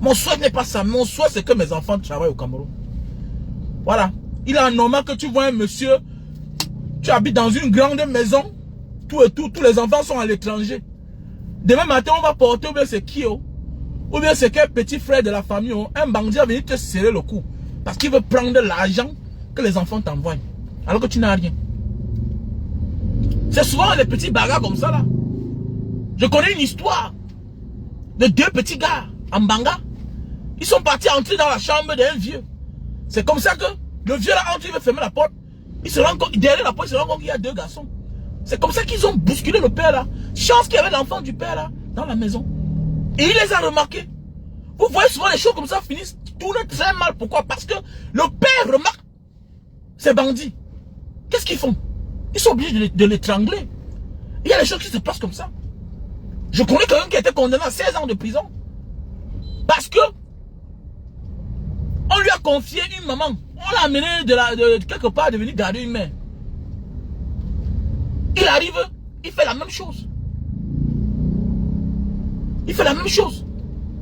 Speaker 1: Mon souhait n'est pas ça. Mon souhait c'est que mes enfants travaillent au Cameroun. Voilà. Il est anormal que tu vois un monsieur, tu habites dans une grande maison, tout et tout, tous les enfants sont à l'étranger. Demain matin, on va porter, ou bien c'est qui, ou bien c'est quel petit frère de la famille, un bandit va venir te serrer le cou. Parce qu'il veut prendre l'argent que les enfants t'envoient. Alors que tu n'as rien. C'est souvent les petits bagarres comme ça là. Je connais une histoire de deux petits gars en Banga. Ils sont partis entrer dans la chambre d'un vieux. C'est comme ça que le vieux là entre, il veut fermer la porte. Il se rend compte, derrière la porte, il se rend compte qu'il y a deux garçons. C'est comme ça qu'ils ont bousculé le père là. Chance qu'il y avait l'enfant du père là dans la maison. Et il les a remarqués. Vous voyez souvent les choses comme ça finissent tourner très mal. Pourquoi? Parce que le père remarque ces bandits. Qu'est-ce qu'ils font? Ils sont obligés de l'étrangler. Il y a des choses qui se passent comme ça. Je connais quelqu'un qui a été condamné à 16 ans de prison. Parce que on lui a confié une maman. On l'a amené de quelque part de venir garder une mère. Il arrive, il fait la même chose. Il fait la même chose.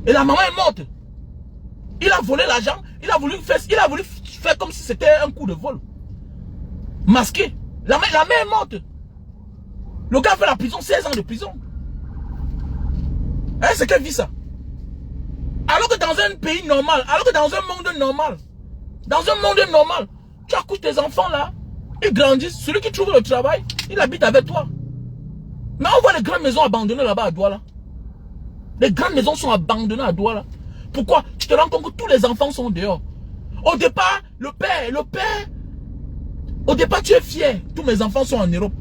Speaker 1: Et la maman est morte. Il a volé l'argent. Il a voulu faire comme si c'était un coup de vol. Masqué. La mère est morte. Le gars fait la prison, 16 ans de prison. Hein, c'est quelle vie ça? Alors que dans un pays normal, alors que dans un monde normal, tu accouches tes enfants là, ils grandissent, celui qui trouve le travail, il habite avec toi. Mais on voit les grandes maisons abandonnées là-bas à Douala. Les grandes maisons sont abandonnées à Douala. Pourquoi? Tu te rends compte que tous les enfants sont dehors. Au départ, le père, au départ tu es fier, tous mes enfants sont en Europe,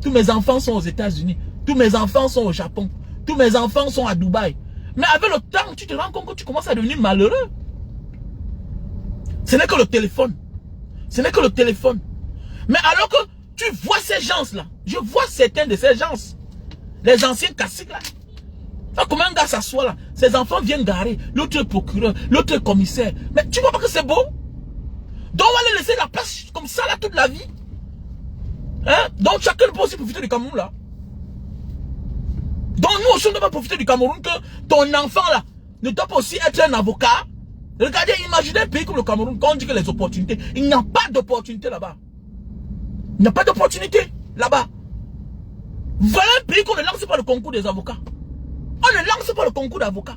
Speaker 1: tous mes enfants sont aux États-Unis, tous mes enfants sont au Japon, tous mes enfants sont à Dubaï. Mais avec le temps, tu te rends compte que tu commences à devenir malheureux. Ce n'est que le téléphone. Ce n'est que le téléphone. Mais alors que tu vois ces gens-là, je vois certains de ces gens, les anciens caciques là. Comment un gars s'assoit là, ses enfants viennent garer, l'autre est procureur, l'autre est commissaire. Mais tu vois pas que c'est beau? Donc on va les laisser la place comme ça là toute la vie. Hein? Donc chacun peut aussi profiter du Cameroun là. Donc nous aussi on doit profiter du Cameroun, que ton enfant là ne doit pas aussi être un avocat. Regardez, imaginez un pays comme le Cameroun, quand on dit que les opportunités, il n'y a pas d'opportunité là-bas. Il n'y a pas d'opportunité là-bas. Voilà un pays qu'on ne lance pas le concours des avocats. On ne lance pas le concours d'avocats.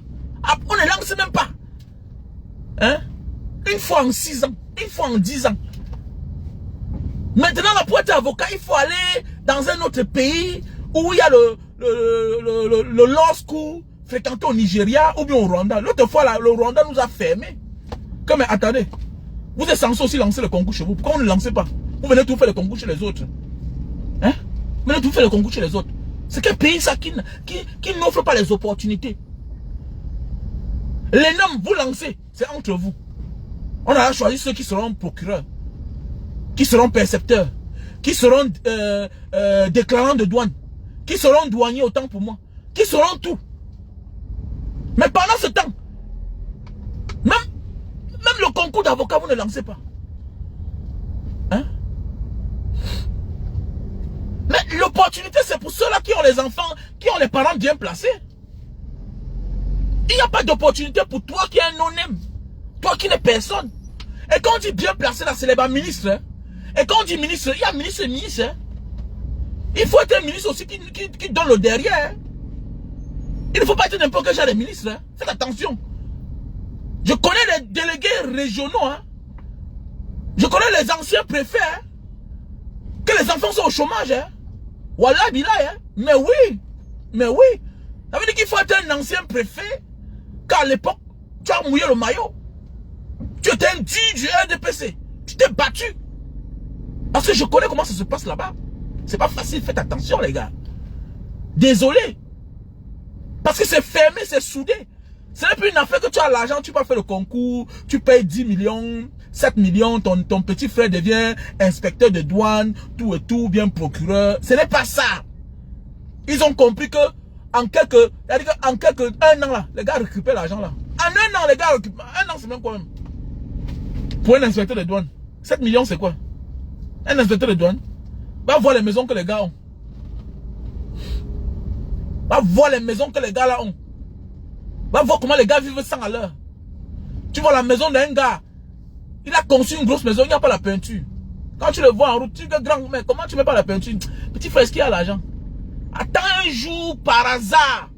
Speaker 1: On ne lance même pas. Hein? Une fois en 6 ans, une fois en 10 ans. Maintenant, là, pour être avocat, il faut aller dans un autre pays où il y a le law school fréquenté au Nigeria ou bien au Rwanda. L'autre fois, là, le Rwanda nous a fermé. Comme, mais attendez, vous êtes censé aussi lancer le concours chez vous. Pourquoi on ne lancez pas? Vous venez tout faire le concours chez les autres. Hein? Vous venez tout faire le concours chez les autres. C'est quel pays ça qui n'offre pas les opportunités? Les noms, vous lancez, c'est entre vous. On a choisi ceux qui seront procureurs, qui seront percepteurs, qui seront déclarants de douane, qui seront douaniers autant pour moi, qui seront tout. Mais pendant ce temps, même le concours d'avocat, vous ne lancez pas. Hein? Mais l'opportunité, c'est pour ceux-là qui ont les enfants, qui ont les parents bien placés. Il n'y a pas d'opportunité pour toi qui es un non-name. Toi qui n'es personne. Et quand on dit bien placé là, c'est les bas ministres. Hein? Et quand on dit ministre, il y a ministre et ministre. Hein? Il faut être un ministre aussi qui donne le derrière. Hein? Il ne faut pas être n'importe quel genre de ministre. Hein? Faites attention. Je connais les délégués régionaux. Hein? Je connais les anciens préfets. Hein? Que les enfants sont au chômage. Hein? Wallah billah. Hein? Mais oui. Mais oui. Ça veut dire qu'il faut être un ancien préfet. Car à l'époque, tu as mouillé le maillot. Tu étais un dieu du RDPC. Tu t'es battu. Parce que je connais comment ça se passe là-bas. C'est pas facile. Faites attention les gars. Désolé. Parce que c'est fermé, c'est soudé. Ce n'est plus une affaire que tu as l'argent, tu vas faire le concours, tu payes 10 millions, 7 millions, ton petit frère devient inspecteur de douane, tout et tout, bien procureur. Ce n'est pas ça. Ils ont compris que un an là, les gars récupèrent l'argent là. En un an, les gars récupèrent. Un an, c'est même quoi même? Pour un inspecteur de douane, 7 millions, c'est quoi? Un inspecteur de douane va voir les maisons que les gars ont. Va voir les maisons que les gars là ont. Va voir comment les gars vivent sans à l'heure. Tu vois la maison d'un gars, Il a conçu une grosse maison, il n'y a pas la peinture. Quand tu le vois en route, tu dis grand, mais comment tu mets pas la peinture? Petit frère, est-ce qu'il y a l'argent? Attends un jour, par hasard,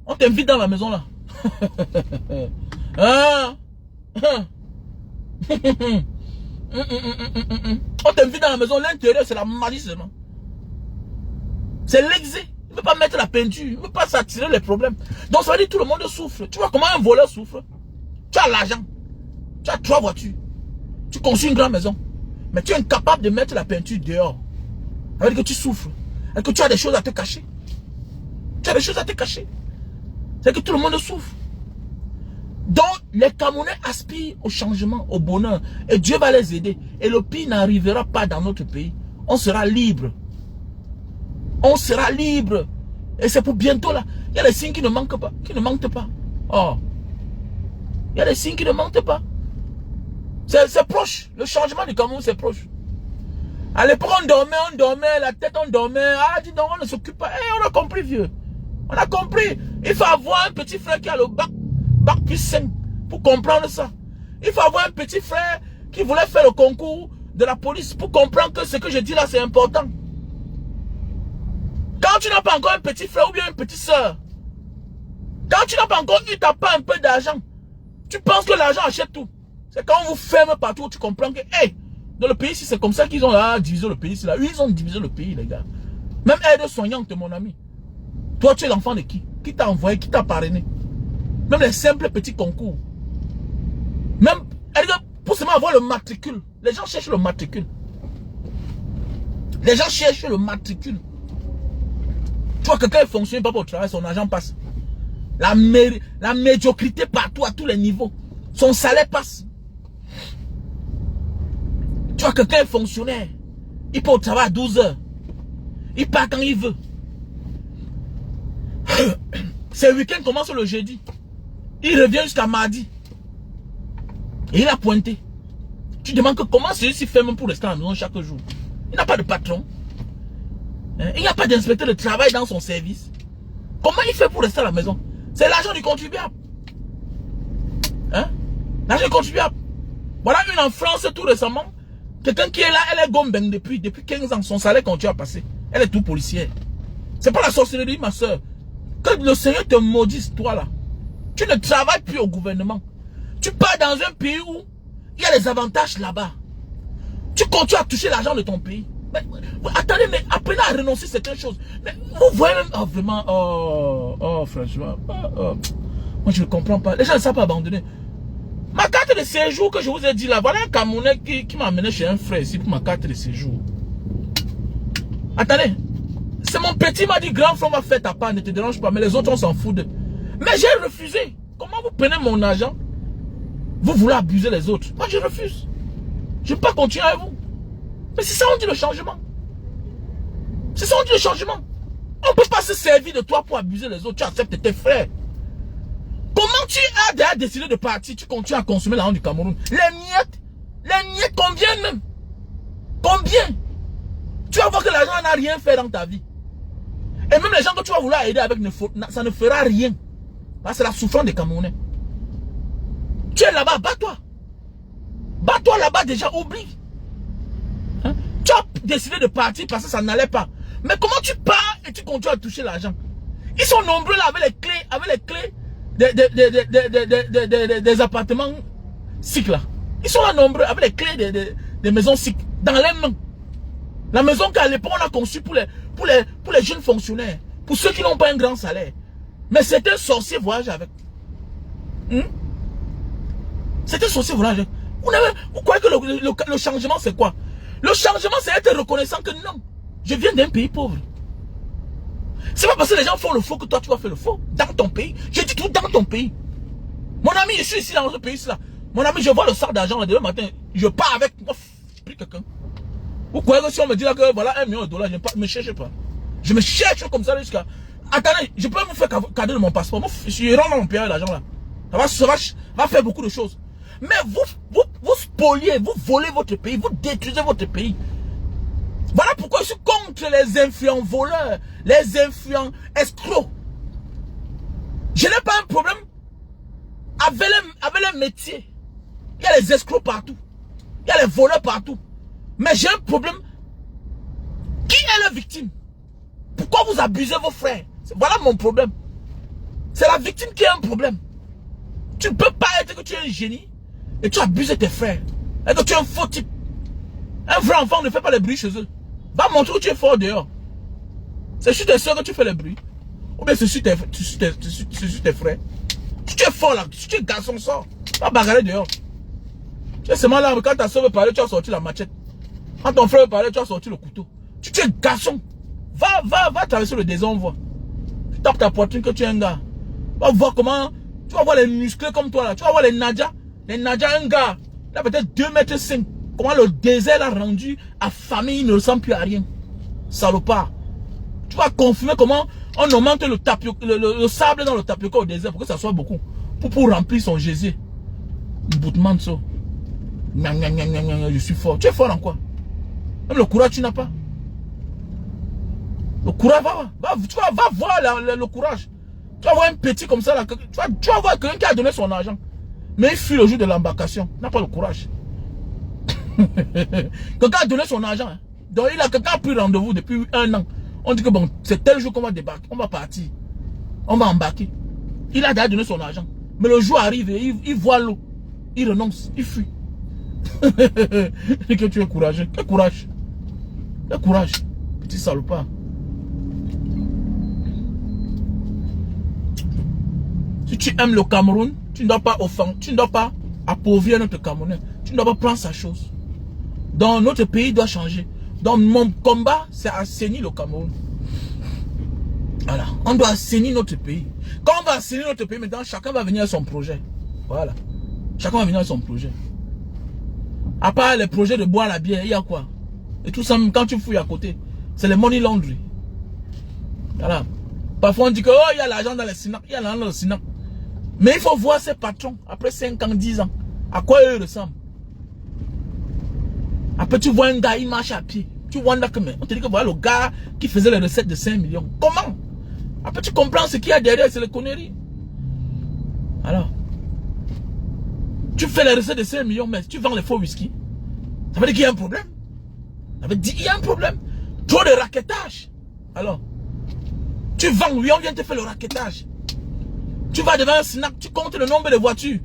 Speaker 1: on t'invite dans la maison là. Hein? On t'invite dans la maison, l'intérieur c'est la magie seulement. C'est l'exé. Il ne peut pas mettre la peinture, il ne peut pas s'attirer les problèmes. Donc ça veut dire que tout le monde souffre. Tu vois comment un voleur souffre? Tu as l'argent, tu as 3 voitures, tu construis une grande maison, mais tu es incapable de mettre la peinture dehors. Ça veut dire que tu souffres, et que tu as des choses à te cacher. Tu as des choses à te cacher. C'est que tout le monde souffre. Donc les Camerounais aspirent au changement, au bonheur, et Dieu va les aider. Et le pire n'arrivera pas dans notre pays. On sera libre. On sera libre. Et c'est pour bientôt là. Il y a des signes qui ne manquent pas. Qui ne manquent pas. Oh. Il y a des signes qui ne manquent pas. C'est proche. Le changement du Cameroun, c'est proche. À l'époque, on dormait, la tête, on dormait. Ah, dis donc, on ne s'occupe pas. Eh, on a compris, vieux. On a compris. Il faut avoir un petit frère qui a le bac plus 5 pour comprendre ça. Il faut avoir un petit frère qui voulait faire le concours de la police pour comprendre que ce que je dis là, c'est important. Quand tu n'as pas encore un petit frère ou bien une petite soeur, quand tu n'as pas encore eu ta part un peu d'argent, tu penses que l'argent achète tout. C'est quand on vous ferme partout, tu comprends que, hey, dans le pays, si c'est comme ça qu'ils ont divisé le pays, là. Ils ont divisé le pays, les gars. Même aide-soignante, mon ami. Toi, tu es l'enfant de qui? Qui t'a envoyé, qui t'a parrainé? Même les simples petits concours. Même, pour seulement avoir le matricule. Les gens cherchent le matricule. Les gens cherchent le matricule. Tu vois, quelqu'un ne fonctionne pas pour le travail, son argent passe. La médiocrité partout, à tous les niveaux. Son salaire passe. Tu vois, quelqu'un est fonctionnaire. Il peut au travail à 12 heures. Il part quand il veut. Ce week-end commence le jeudi. Il revient jusqu'à mardi. Et il a pointé. Tu demandes que comment celui-ci fait même pour rester à la maison chaque jour. Il n'a pas de patron. Il n'y a pas d'inspecteur de travail dans son service. Comment il fait pour rester à la maison? C'est l'argent du contribuable. Hein? L'argent du contribuable. Voilà une en France tout récemment. Quelqu'un qui est là, elle est gombeng depuis 15 ans. Son salaire continue à passer. Elle est tout policière. C'est pas la sorcellerie, ma soeur. Que le Seigneur te maudisse, toi là. Tu ne travailles plus au gouvernement. Tu pars dans un pays où il y a les avantages là-bas. Tu continues à toucher l'argent de ton pays. Mais, attendez, mais apprenez à renoncer à certaines choses. Mais vous voyez même, oh vraiment, franchement, moi je ne comprends pas. Les gens ne savent pas abandonner. Ma carte de séjour que je vous ai dit là, voilà un Camerounais qui m'a amené chez un frère ici pour ma carte de séjour. Attendez, c'est mon petit m'a dit, grand frère, va faire ta part, ne te dérange pas, mais les autres on s'en fout. Mais j'ai refusé. Comment vous prenez mon argent? Vous voulez abuser les autres. Moi je refuse. Je ne peux pas continuer avec vous. Mais c'est ça on dit le changement. C'est ça on dit le changement. On ne peut pas se servir de toi pour abuser les autres. Tu acceptes tes frères. Comment tu as déjà décidé de partir? Tu continues à consommer l'argent du Cameroun. Les miettes, combien même? Combien? Tu vas voir que l'argent n'a rien fait dans ta vie. Et même les gens que tu vas vouloir aider avec, ça ne fera rien. Parce que c'est la souffrance des Camerounais. Tu es là-bas, bats-toi. Bats-toi là-bas déjà, oublie. Hein? Tu as décidé de partir parce que ça n'allait pas. Mais comment tu pars et tu continues à toucher l'argent? Ils sont nombreux là avec les clés des appartements SIC là. Ils sont là nombreux avec les clés des maisons SIC dans les mains. La maison qu'à l'époque on a conçue pour les jeunes fonctionnaires, pour ceux qui n'ont pas un grand salaire. Mais c'est un sorcier voyage avec. C'est un sorcier voyage avec. Vous croyez que le changement c'est quoi? Le changement c'est être reconnaissant que non, je viens d'un pays pauvre. C'est pas parce que les gens font le faux que toi tu vas faire le faux. Dans ton pays. Je dis tout dans ton pays. Mon ami, je suis ici dans notre pays là. Mon ami, je vois le sac d'argent là demain matin. Je pars avec. J'ai pris quelqu'un. Vous croyez que si on me dit là que voilà $1 million, je ne me cherche pas. Je me cherche comme ça jusqu'à. Attendez, je peux vous faire cadeau de mon passeport. Moi, je rentre dans mon pays l'argent là. Ça va faire beaucoup de choses. Mais vous spoliez, vous volez votre pays, vous détruisez votre pays. Voilà pourquoi je suis contre les influents voleurs, les influents escrocs. Je n'ai pas un problème avec les métiers. Il y a les escrocs partout. Il y a les voleurs partout. Mais j'ai un problème. Qui est la victime? Pourquoi vous abusez vos frères? Voilà mon problème. C'est la victime qui a un problème. Tu ne peux pas être que tu es un génie et tu abuses tes frères. Et que tu es un faux type. Un vrai enfant ne fait pas les bruits chez eux. Va montrer que tu es fort dehors. C'est sur tes soeurs que tu fais les bruits. Ou bien c'est sur tes frères. Si tu es fort là, si tu es garçon, sors. Va bagarrer dehors. Tu es seulement là, quand ta soeur veut parler, tu as sorti la machette. Quand ton frère veut parler, tu as sorti le couteau. Tu es garçon. Va traverser le désert, on voit. Tu tapes ta poitrine que tu es un gars. Va voir comment. Tu vas voir les musclés comme toi là. Tu vas voir les Nadia. Les Nadia, un gars. Il a peut-être 2,5 m. Comment le désert l'a rendu affamé, il ne ressemble plus à rien. Salopard. Tu vas confirmer comment on augmente le sable dans le tapioca au désert pour que ça soit beaucoup. Pour remplir son gésier. Boutement de ça. Je suis fort. Tu es fort en quoi? Même le courage, tu n'as pas. Le courage, va voir le courage. Tu vas voir un petit comme ça, là, tu vas voir quelqu'un qui a donné son argent. Mais il fuit le jour de l'embarcation. Il n'a pas le courage. Quelqu'un a donné son argent. Hein. Donc quelqu'un a pris rendez-vous depuis 1 an. On dit que bon, c'est tel jour qu'on va débarquer. On va partir. On va embarquer. Il a déjà donné son argent. Mais le jour arrive et il voit l'eau. Il renonce. Il fuit. Et que tu es courageux. Quel courage. Quel courage. Petit salopard. Si tu aimes le Cameroun, tu ne dois pas offendre, tu ne dois pas appauvrir notre Camerounais. Tu ne dois pas prendre sa chose. Donc notre pays doit changer. Donc mon combat, c'est assainir le Cameroun. Voilà. On doit assainir notre pays. Quand on va assainir notre pays, maintenant, chacun va venir à son projet. Voilà. Chacun va venir à son projet. À part les projets de boire la bière, il y a quoi? Et tout ça, quand tu fouilles à côté, c'est les money laundry. Voilà. Parfois on dit que oh, il y a l'argent dans les SINAC, il y a l'argent dans le SINAC. Mais il faut voir ces patrons, après 5 ans, 10 ans, à quoi eux ressemblent. Après tu vois un gars, il marche à pied. Tu vois là que on te dit que voilà le gars qui faisait les recettes de 5 millions. Comment? Après tu comprends ce qu'il y a derrière, c'est les conneries. Alors, tu fais les recettes de 5 millions, mais tu vends les faux whisky. Ça veut dire qu'il y a un problème. Ça veut dire qu'il y a un problème. Trop de raquettage. Alors, tu vends, oui, on vient te faire le raquettage. Tu vas devant un SNAC, tu comptes le nombre de voitures.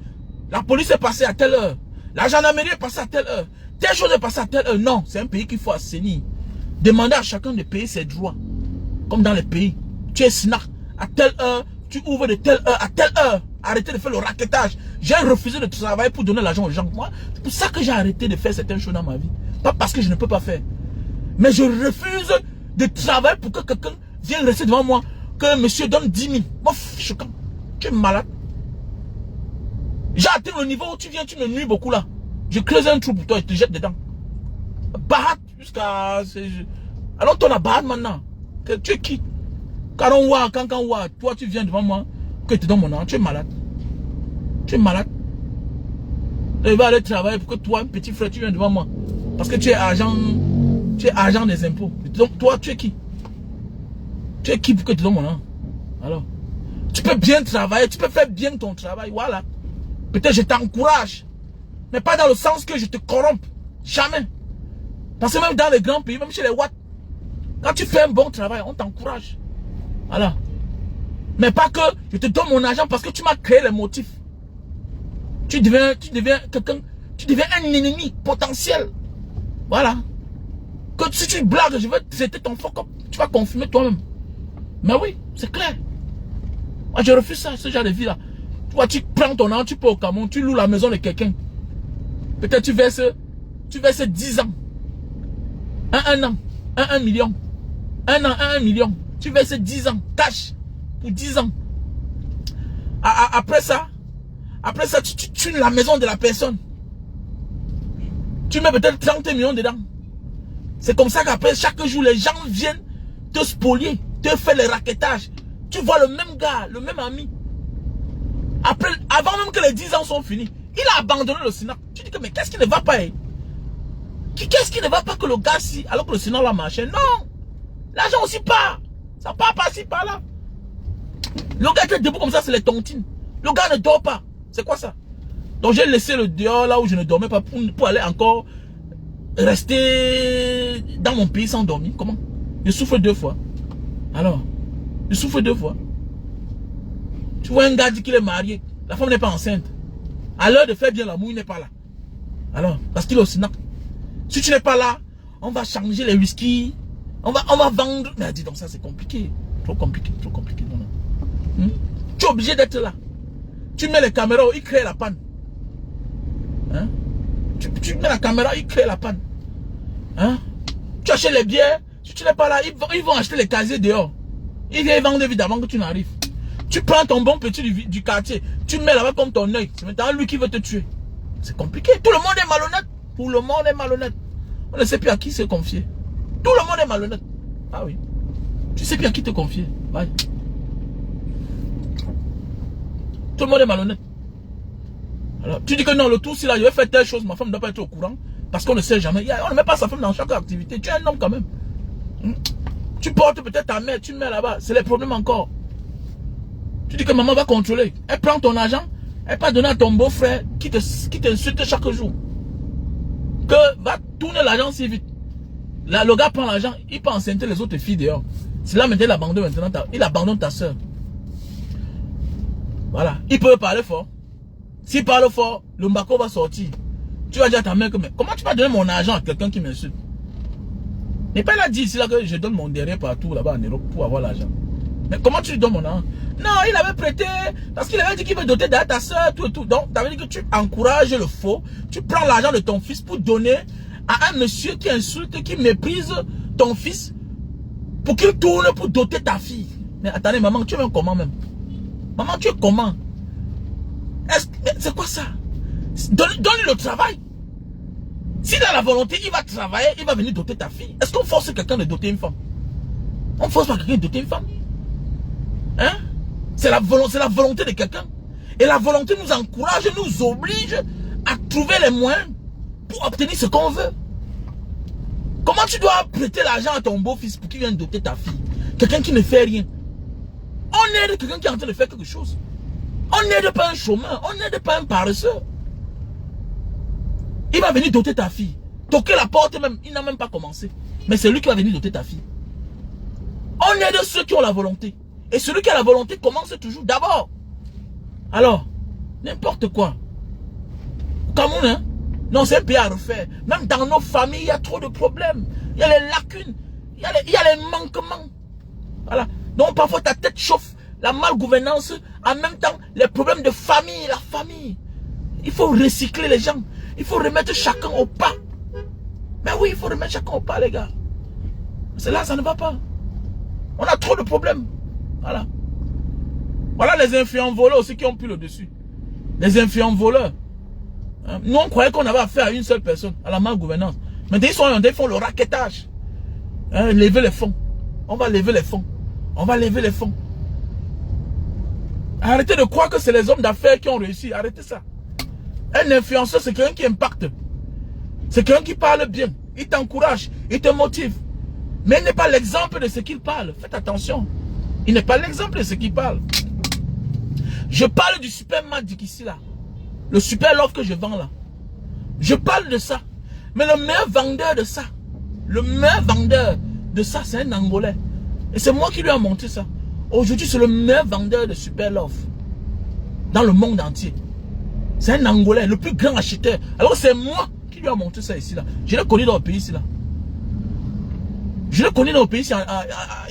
Speaker 1: La police est passée à telle heure. La gendarmerie est passée à telle heure. Telle chose est passée à telle heure. Non, c'est un pays qu'il faut assainir. Demandez à chacun de payer ses droits. Comme dans les pays. Tu es SNAC, à telle heure, tu ouvres de telle heure à telle heure. Arrêtez de faire le raquettage. J'ai refusé de travailler pour donner l'argent aux gens. Moi, c'est pour ça que j'ai arrêté de faire certaines choses dans ma vie. Pas parce que je ne peux pas faire. Mais je refuse de travailler pour que quelqu'un vienne rester devant moi. Que monsieur donne 10 000. Moi, fiche quand. Tu es malade. J'ai atteint le niveau où tu viens, tu me nuis beaucoup là. Je creuse un trou pour toi et te jette dedans. Barat jusqu'à... Alors toi, on a barat maintenant. Tu es qui? Quand on voit, toi tu viens devant moi, que tu te donnes mon nom, tu es malade. Tu es malade. Tu vas aller travailler pour que toi, un petit frère, tu viens devant moi. Parce que tu es agent des impôts. Donc toi, tu es qui? Tu es qui pour que tu te donnes mon nom? Alors, tu peux bien travailler, tu peux faire bien ton travail, voilà. Peut-être je t'encourage. Mais pas dans le sens que je te corrompe. Jamais. Parce que même dans les grands pays, même chez les Watts, quand tu fais un bon travail, on t'encourage. Voilà. Mais pas que je te donne mon argent parce que tu m'as créé les motifs. Tu deviens quelqu'un, tu deviens un ennemi potentiel. Voilà. Que si tu blagues, je vais traiter ton fuck up. Tu vas confirmer toi-même. Mais oui, c'est clair. Moi, je refuse ça, ce genre de vie là. Tu vois, tu prends ton argent, tu peux au Cameroun, tu loues la maison de quelqu'un. Peut-être tu verses 10 ans. Un an. 1 million. 1 an, 1 million. Tu verses 10 ans. Cash. Pour 10 ans. Après ça, tu tues la maison de la personne. Tu mets peut-être 30 millions dedans. C'est comme ça qu'après, chaque jour, les gens viennent te spolier, te faire les raquettages. Tu vois le même gars, le même ami. Après, avant même que les 10 ans sont finis, il a abandonné le Sénat. Tu dis que mais qu'est-ce qui ne va pas? Qu'est-ce qui ne va pas que le gars si, alors que le Sénat l'a marché? Non! L'argent aussi part. Ça part par-ci, par-là. Le gars qui est debout comme ça, c'est les tontines. Le gars ne dort pas. C'est quoi ça? Donc j'ai laissé le dehors là où je ne dormais pas pour aller encore rester dans mon pays sans dormir. Comment? Je souffre 2 fois. Alors, je souffre 2 fois. Tu vois un gars dit qu'il est marié, la femme n'est pas enceinte. À l'heure de faire bien l'amour, il n'est pas là. Alors, parce qu'il est au Sénat. Si tu n'es pas là, on va changer les whisky, on va vendre. Mais dis donc ça c'est compliqué. Trop compliqué, trop compliqué. Non, non. Tu es obligé d'être là. Tu mets les caméras, il crée la panne. Hein? Tu mets la caméra, il crée la panne. Hein? Tu achètes les billets, si tu n'es pas là, ils vont acheter les casiers dehors. Ils viennent vendre évidemment que tu n'arrives. Tu prends ton bon petit du quartier, tu mets là-bas comme ton œil. C'est maintenant lui qui veut te tuer. C'est compliqué. Tout le monde est malhonnête. Tout le monde est malhonnête. On ne sait plus à qui se confier. Tout le monde est malhonnête. Ah oui. Tu sais plus à qui te confier. Bye. Tout le monde est malhonnête. Alors, tu dis que non, le tout, si là, je vais faire telle chose, ma femme ne doit pas être au courant. Parce qu'on ne sait jamais. On ne met pas sa femme dans chaque activité. Tu es un homme quand même. Tu portes peut-être ta mère, tu mets là-bas. C'est les problèmes encore. Tu dis que maman va contrôler. Elle prend ton argent. Elle va donner à ton beau-frère qui t'insulte chaque jour. Que va tourner l'argent si vite. Là, le gars prend l'argent, il peut enceinter les autres filles dehors. C'est là maintenant, il abandonne ta soeur. Voilà. Il peut parler fort. S'il parle fort, le mbako va sortir. Tu vas dire à ta mère que, mais comment tu vas donner mon argent à quelqu'un qui m'insulte? Mais pas là dit ici là que je donne mon derrière partout là-bas en Europe pour avoir l'argent. Mais comment tu lui donnes mon argent? Non, il avait prêté parce qu'il avait dit qu'il veut doter derrière ta soeur, tout et tout. Donc, ça veut dire que tu encourages le faux. Tu prends l'argent de ton fils pour donner à un monsieur qui insulte, qui méprise ton fils pour qu'il tourne pour doter ta fille. Mais attendez, maman, tu es même comment même? Maman, tu es comment? C'est quoi ça? Donne-lui le travail. S'il a la volonté, il va travailler, il va venir doter ta fille. Est-ce qu'on force quelqu'un de doter une femme? On force pas quelqu'un de doter une femme? Hein? C'est la volonté de quelqu'un. Et la volonté nous encourage, nous oblige à trouver les moyens pour obtenir ce qu'on veut. Comment tu dois prêter l'argent à ton beau-fils pour qu'il vienne doter ta fille? Quelqu'un qui ne fait rien. On aide quelqu'un qui est en train de faire quelque chose. On n'aide pas un chômeur, on n'aide pas un paresseux. Il va venir doter ta fille. Toquer la porte même, il n'a même pas commencé. Mais c'est lui qui va venir doter ta fille. On aide ceux qui ont la volonté. Et celui qui a la volonté commence toujours d'abord. Alors, n'importe quoi. Cameroun, hein? Non, c'est un pays à refaire. Même dans nos familles, il y a trop de problèmes. Il y a les lacunes. Il y a les manquements. Voilà. Donc parfois ta tête chauffe. La malgouvernance, en même temps, les problèmes de famille, la famille. Il faut recycler les gens. Il faut remettre chacun au pas. Mais oui, il faut remettre chacun au pas, les gars. C'est là, ça ne va pas. On a trop de problèmes. Voilà. Voilà les influents voleurs aussi qui ont pris le dessus. Les influents voleurs. Hein? Nous, on croyait qu'on avait affaire à une seule personne, à la malgouvernance. Maintenant, ils font le raquettage. Hein? Lever les fonds. On va lever les fonds. On va lever les fonds. Arrêtez de croire que c'est les hommes d'affaires qui ont réussi. Arrêtez ça. Un influenceur, c'est quelqu'un qui impacte. C'est quelqu'un qui parle bien. Il t'encourage. Il te motive. Mais il n'est pas l'exemple de ce qu'il parle. Faites attention. Il n'est pas l'exemple de ce qu'il parle. Je parle du super magic ici là. Le super love que je vends là. Je parle de ça. Mais le meilleur vendeur de ça. Le meilleur vendeur de ça, c'est un Angolais. Et c'est moi qui lui ai montré ça. Aujourd'hui, c'est le meilleur vendeur de super love. Dans le monde entier. C'est un Angolais, le plus grand acheteur. Alors c'est moi qui lui ai montré ça ici là. Je l'ai connu dans le pays ici là. Je l'ai connu dans le pays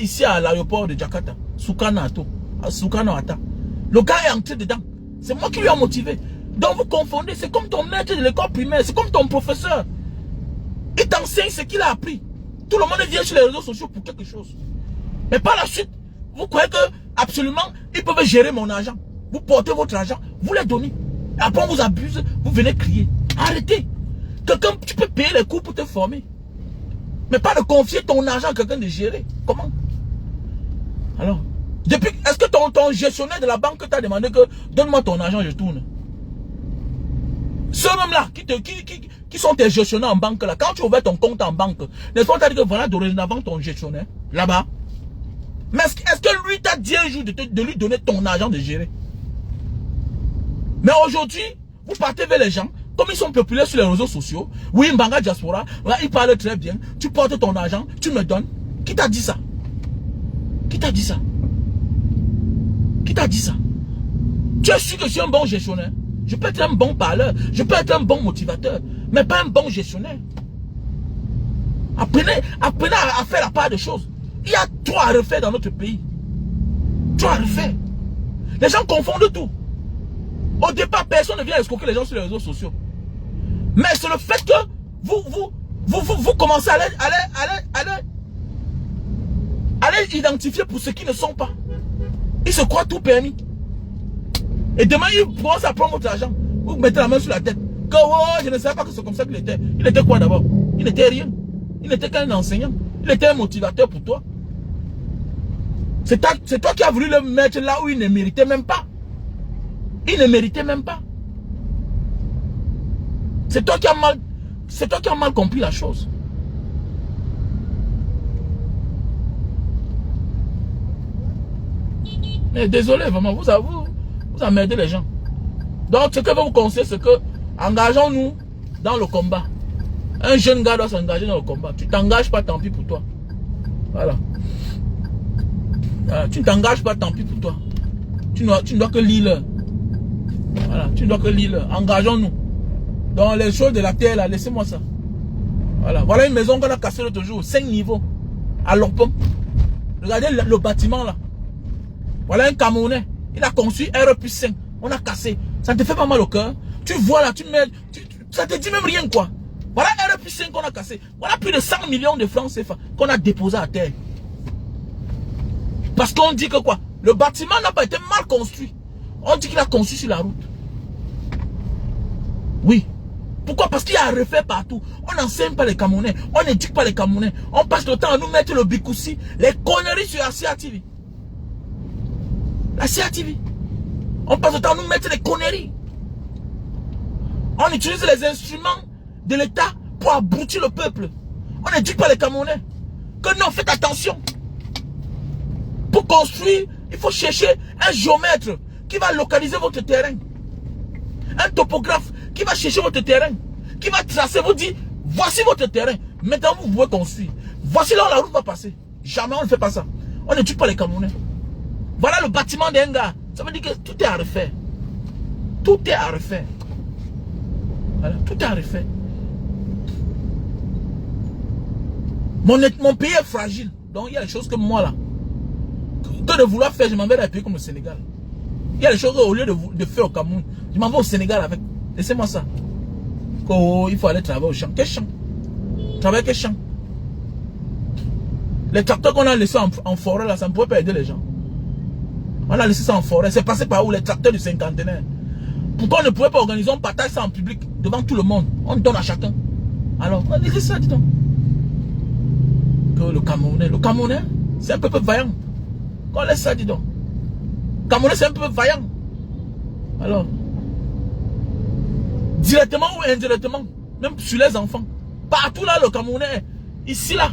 Speaker 1: ici à l'aéroport de Jakarta. Sukarno Hatta. Le gars est entré dedans. C'est moi qui lui ai motivé. Donc vous confondez, c'est comme ton maître de l'école primaire, c'est comme ton professeur. Il t'enseigne ce qu'il a appris. Tout le monde vient sur les réseaux sociaux pour quelque chose. Mais par la suite, vous croyez que absolument, ils peuvent gérer mon argent. Vous portez votre argent, vous les donnez. Après on vous abuse, vous venez crier. Arrêtez. Quelqu'un, tu peux payer les cours pour te former. Mais pas de confier ton argent à quelqu'un de gérer. Comment? Alors, est-ce que ton gestionnaire de la banque t'a demandé que donne-moi ton argent, je tourne? Ceux-mêmes là, qui sont tes gestionnaires en banque là, quand tu ouvres ton compte en banque, n'est-ce pas, on t'a dit que voilà dorénavant ton gestionnaire, là-bas. Mais est-ce que lui t'a dit un jour de lui donner ton argent de gérer? Mais aujourd'hui, Vous partez vers les gens, comme ils sont populaires sur les réseaux sociaux. Oui, Mbanga Diaspora, là, il parle très bien. Tu portes ton argent, tu me donnes. Qui t'a dit ça? Qui t'a dit ça? Qui t'a dit ça? Tu es sûr que je suis un bon gestionnaire? Je peux être un bon parleur, je peux être un bon motivateur, mais pas un bon gestionnaire. Apprenez à faire la part des choses. Il y a trop à refaire dans notre pays. Trop à refaire. Les gens confondent tout. Au départ, personne ne vient escroquer les gens sur les réseaux sociaux. Mais c'est le fait que vous commencez à les identifier pour ceux qui ne sont pas. Ils se croient tout permis. Et demain, ils commencent à prendre votre argent. Vous mettez la main sur la tête. Que oh, je ne savais pas que c'est comme ça qu'il était. Il était quoi d'abord? Il n'était rien. Il n'était qu'un enseignant. Il était un motivateur pour toi. C'est toi qui as voulu le mettre là où il ne méritait même pas. Il ne méritait même pas. C'est toi qui as mal compris la chose. Mais désolé, vraiment, vous emmerdez les gens. Donc, ce que je vous conseille, c'est que engageons-nous dans le combat. Un jeune gars doit s'engager dans le combat. Tu t'engages pas, tant pis pour toi. Voilà. Tu ne t'engages pas, tant pis pour toi. Tu ne dois que lire. Voilà, tu ne dois que lire. Engageons-nous. Dans les choses de la terre, là, laissez-moi ça. Voilà. Voilà une maison qu'on a cassée l'autre jour, 5 niveaux. À Lopom. Regardez le bâtiment là. Voilà un Camerounais. Il a conçu R+5. On a cassé. Ça ne te fait pas mal au cœur. Tu vois là, ça te dit même rien quoi. Voilà R+5 qu'on a cassé. Voilà plus de 100 millions de francs CFA qu'on a déposé à terre. Parce qu'on dit que quoi? Le bâtiment n'a pas été mal construit. On dit qu'il a construit sur la route. Oui. Pourquoi? Parce qu'il y a à refaire partout. On n'enseigne pas les Camerounais. On n'éduque pas les Camerounais. On passe le temps à nous mettre le bicoussi, les conneries sur Asia TV. La CATV. On passe le temps à nous mettre les conneries. On utilise les instruments de l'État pour abrutir le peuple. On n'éduque pas les Camerounais. Que non, faites attention. Pour construire, il faut chercher un géomètre qui va localiser votre terrain. Un topographe qui va chercher votre terrain. Qui va tracer, vous dire, voici votre terrain. Maintenant, vous pouvez construire. Voici là où la route va passer. Jamais on ne fait pas ça. On n'éduque pas les Camerounais. Voilà le bâtiment d'un gars. Ça veut dire que tout est à refaire. Tout est à refaire. Voilà, tout est à refaire. Mon pays est fragile. Donc il y a des choses que moi là, que de vouloir faire, je m'en vais dans un pays comme le Sénégal. Il y a des choses au lieu de faire au Cameroun, je m'en vais au Sénégal avec. Laissez-moi ça. Oh, il faut aller travailler au champ. Quel champ? Travailler quel champ? Les tracteurs qu'on a laissés en forêt là, ça ne pourrait pas aider les gens. On a laissé ça en forêt. C'est passé par où? Les tracteurs du cinquantenaire. Pourquoi on ne pouvait pas organiser? On partage ça en public, devant tout le monde. On donne à chacun. Alors, on laisse ça, dis donc. Que le Camerounais, c'est un peu vaillant. On laisse ça, dis donc. Le Camerounais, c'est un peu vaillant. Alors, directement ou indirectement, même sur les enfants. Partout là, le Camerounais, ici là.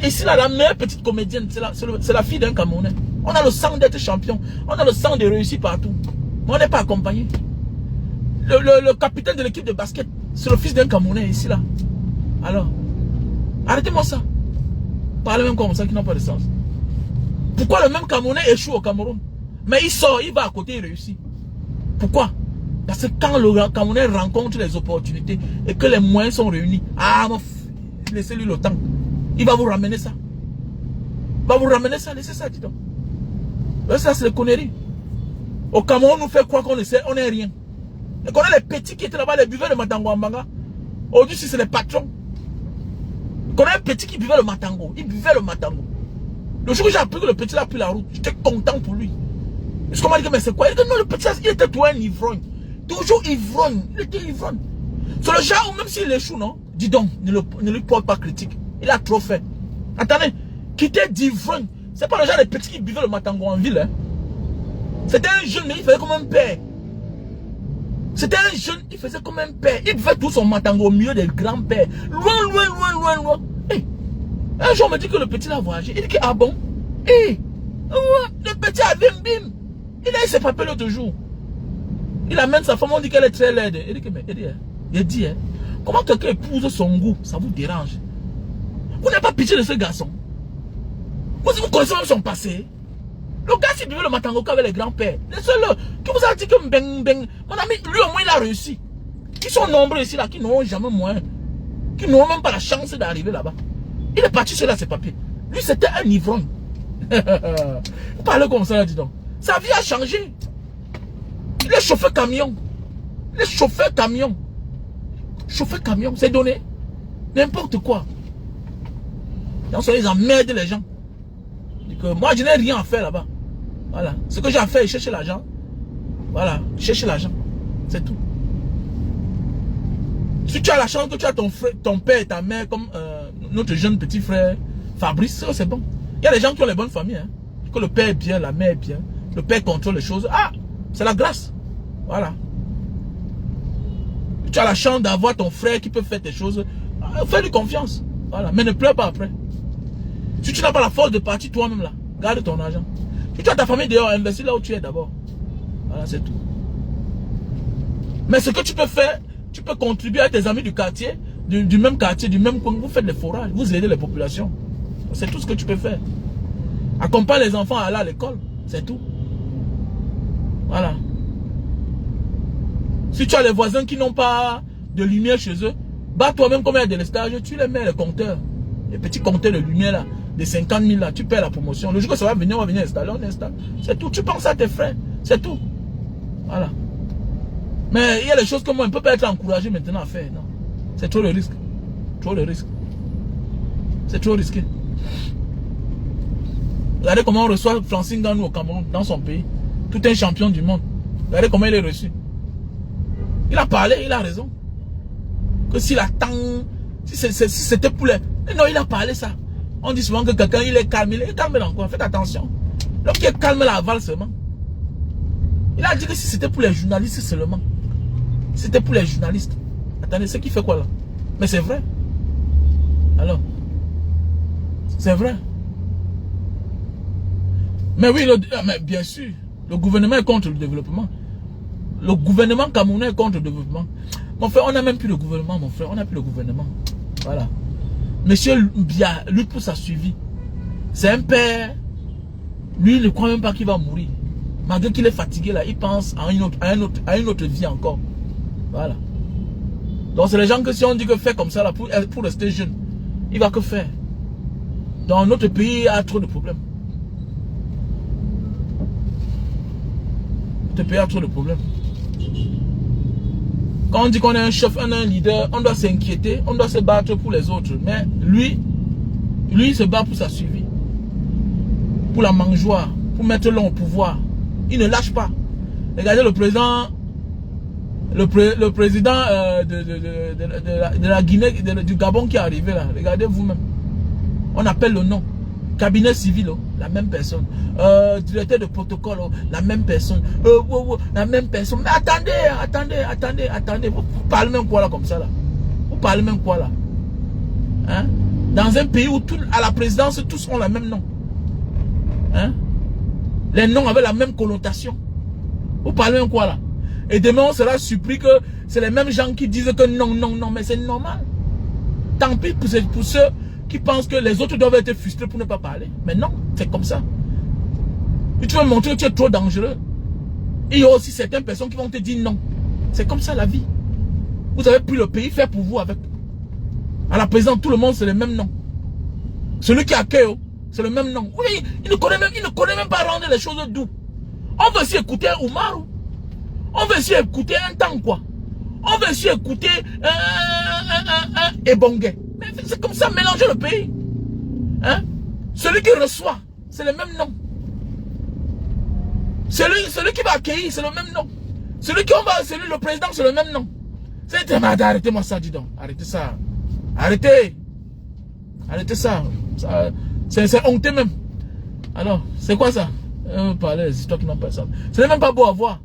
Speaker 1: Ici là, la meilleure petite comédienne, c'est la fille d'un Camerounais. On a le sang d'être champion. On a le sang de réussir partout. Mais on n'est pas accompagné. Le capitaine de l'équipe de basket, c'est le fils d'un Camerounais ici là. Alors, arrêtez-moi ça. Parlez même comme ça qui n'a pas de sens. Pourquoi le même Camerounais échoue au Cameroun? Mais il sort, il va à côté, il réussit. Pourquoi? Parce que quand le Camerounais rencontre les opportunités et que les moyens sont réunis, laissez-lui le temps. Il va vous ramener ça. Il va vous ramener ça, laissez ça, dis donc. Ça, c'est les conneries. Au Cameroun, on nous fait croire qu'on on n'est rien. Et qu'on a les petits qui étaient là-bas, les buveurs de Matango en Mbanga. Aujourd'hui, c'est les patrons. Qu'on a un petit qui buvait le Matango. Il buvait le Matango. Le jour où j'ai appris que le petit a pris la route, j'étais content pour lui. Je me dit que mais c'est quoi? Il dit que non, le petit, il était toujours un ivrogne. Toujours ivrogne. Il était ivrogne. C'est le genre où même s'il échoue, non? Dis donc, ne lui porte pas critique. Il a trop fait. Attendez, quitter d'ivrogne. C'est pas le genre de petit qui buvait le Matango en ville. Hein. C'était un jeune, mais il faisait comme un père. C'était un jeune, il faisait comme un père. Il buvait tout son Matango au milieu des grands-pères. Loin. Hey. Un jour, on me dit que le petit l'a voyagé. Il dit que, ah bon? Hey. Le petit a bim. Il a eu ses papiers l'autre jour. Il amène sa femme, on dit qu'elle est très laide. Il dit que, mais, il dit, hein, comment quelqu'un épouse son goût, ça vous dérange? Vous n'avez pas pitié de ce garçon. Vous connaissez même son passé. Le gars, s'il devait le matangoka avec les grands-pères, le seul qui vous a dit que mon ami, lui au moins il a réussi. Ils sont nombreux ici là, qui n'auront jamais moyen, qui n'auront même pas la chance d'arriver là-bas. Il est parti sur là ses papiers. Lui c'était un ivrogne. Vous parlez comme ça là, dis donc. Sa vie a changé. Il est chauffeur camion. Il est chauffeur camion. Chauffeur camion, c'est donné. N'importe quoi. Donc ils emmerdent les gens. Que moi je n'ai rien à faire là-bas. Voilà. Ce que j'ai à faire, c'est chercher l'argent. Voilà. Chercher l'argent. C'est tout. Si tu as la chance que tu as ton père et ta mère comme notre jeune petit frère Fabrice, c'est bon. Il y a des gens qui ont les bonnes familles. Hein. Que le père est bien, la mère est bien. Le père contrôle les choses. Ah, c'est la grâce. Voilà. Tu as la chance d'avoir ton frère qui peut faire tes choses. Fais-lui confiance. Voilà. Mais ne pleure pas après. Si tu n'as pas la force de partir toi-même là, garde ton argent. Si tu as ta famille dehors, investis là où tu es d'abord. Voilà, c'est tout. Mais ce que tu peux faire, tu peux contribuer à tes amis du quartier, du même quartier, du même coin. Vous faites des forages, vous aidez les populations. C'est tout ce que tu peux faire. Accompagne les enfants à aller à l'école, c'est tout. Voilà. Si tu as les voisins qui n'ont pas de lumière chez eux, bats toi-même comme il y a de l'estage, tu les mets les compteurs. Les petits compteurs de lumière là, de 50 000 là, tu paies la promotion. Le jour que ça va venir, on va venir installer, on installe. C'est tout. Tu penses à tes frères, c'est tout. Voilà. Mais il y a des choses que moi, on ne peut pas être encouragé maintenant à faire. Non. C'est trop le risque. Trop le risque. C'est trop risqué. Regardez comment on reçoit Francine Ganou au Cameroun, dans son pays. Tout un champion du monde. Regardez comment il est reçu. Il a parlé, il a raison. Que s'il attend, si c'était pour les... Non, il a parlé ça. On dit souvent que quelqu'un, il est calme. Il est calme dans quoi? Faites attention. L'homme qui est calme, la avale seulement. Il a dit que si c'était pour les journalistes seulement. C'était pour les journalistes. Attendez, c'est qui fait quoi là? Mais c'est vrai. Alors, c'est vrai. Mais oui, mais bien sûr, le gouvernement est contre le développement. Le gouvernement camerounais est contre le développement. Mon frère, on n'a même plus de gouvernement, mon frère. On n'a plus de gouvernement. Voilà. Monsieur Bia, lui pour sa suivi. C'est un père. Lui, il ne croit même pas qu'il va mourir. Malgré qu'il est fatigué là, il pense à une autre vie encore. Voilà. Donc c'est les gens que si on dit que fait comme ça là, pour rester jeune, il va que faire. Dans notre pays, il y a trop de problèmes. Notre pays a trop de problèmes. Quand on dit qu'on est un chef, on est un leader, on doit s'inquiéter, on doit se battre pour les autres. Mais lui, il se bat pour sa survie. Pour la mangeoire, pour mettre l'homme au pouvoir. Il ne lâche pas. Regardez le président, de la Guinée, du Gabon qui est arrivé là. Regardez vous-même. On appelle le nom. Cabinet civil, oh, la même personne. Directeur de protocole, oh, la même personne. La même personne. Mais attendez. Vous parlez même quoi là comme ça là? Vous parlez même quoi là? Hein? Dans un pays où à la présidence, tous ont le même nom. Hein? Les noms avaient la même connotation. Vous parlez même quoi là? Et demain on sera surpris que c'est les mêmes gens qui disent que non, mais c'est normal. Tant pis pour ceux qui pensent que les autres doivent être frustrés pour ne pas parler. Mais non, c'est comme ça. Et tu veux montrer que tu es trop dangereux. Et il y a aussi certaines personnes qui vont te dire non. C'est comme ça la vie. Vous avez pris le pays, fait pour vous avec. À la présidence, tout le monde c'est le même nom. Celui qui accueille, c'est le même nom. Oui, il ne connaît même pas rendre les choses doux. On veut aussi écouter Oumarou. On veut aussi écouter un temps quoi. On veut aussi écouter Ebongue. Mais c'est comme ça, mélanger le pays. Hein? Celui qui reçoit, c'est le même nom. Celui qui va accueillir, c'est le même nom. Celui le président, c'est le même nom. Arrêtez-moi ça, dis donc. Arrêtez ça. Arrêtez. Arrêtez ça. C'est honteux même. Alors, c'est quoi ça? Parler des histoires qui n'ont pas ça. Ce n'est même pas beau à voir.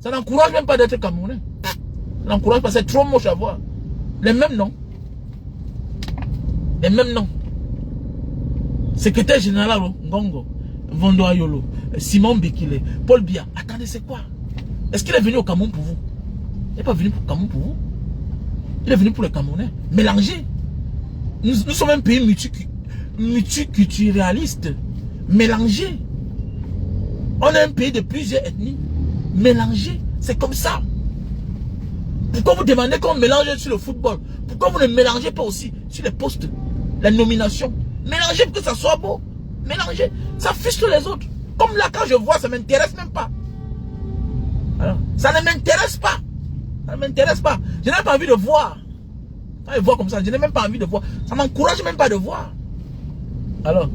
Speaker 1: Ça n'encourage même pas d'être Camerounais. Ça n'encourage pas, c'est trop moche à voir. Les mêmes noms. Les mêmes noms. Secrétaire général Ngongo, Vondo Ayolo, Simon Bekile, Paul Biya. Attendez, c'est quoi? Est-ce qu'il est venu au Cameroun pour vous? Il n'est pas venu pour le Cameroun pour vous. Il est venu pour les Camerounais. Mélanger. Nous sommes un pays multiculturaliste. Mélanger. On est un pays de plusieurs ethnies. Mélanger. C'est comme ça. Pourquoi vous demandez qu'on mélange sur le football? Pourquoi vous ne mélangez pas aussi sur les postes, la nomination? Mélangez pour que ça soit beau. Mélangez. Ça frustre les autres. Comme là, quand je vois, ça ne m'intéresse même pas. Alors, ça ne m'intéresse pas. Ça ne m'intéresse pas. Je n'ai pas envie de voir. Quand je vois comme ça, je n'ai même pas envie de voir. Ça ne m'encourage même pas de voir. Alors,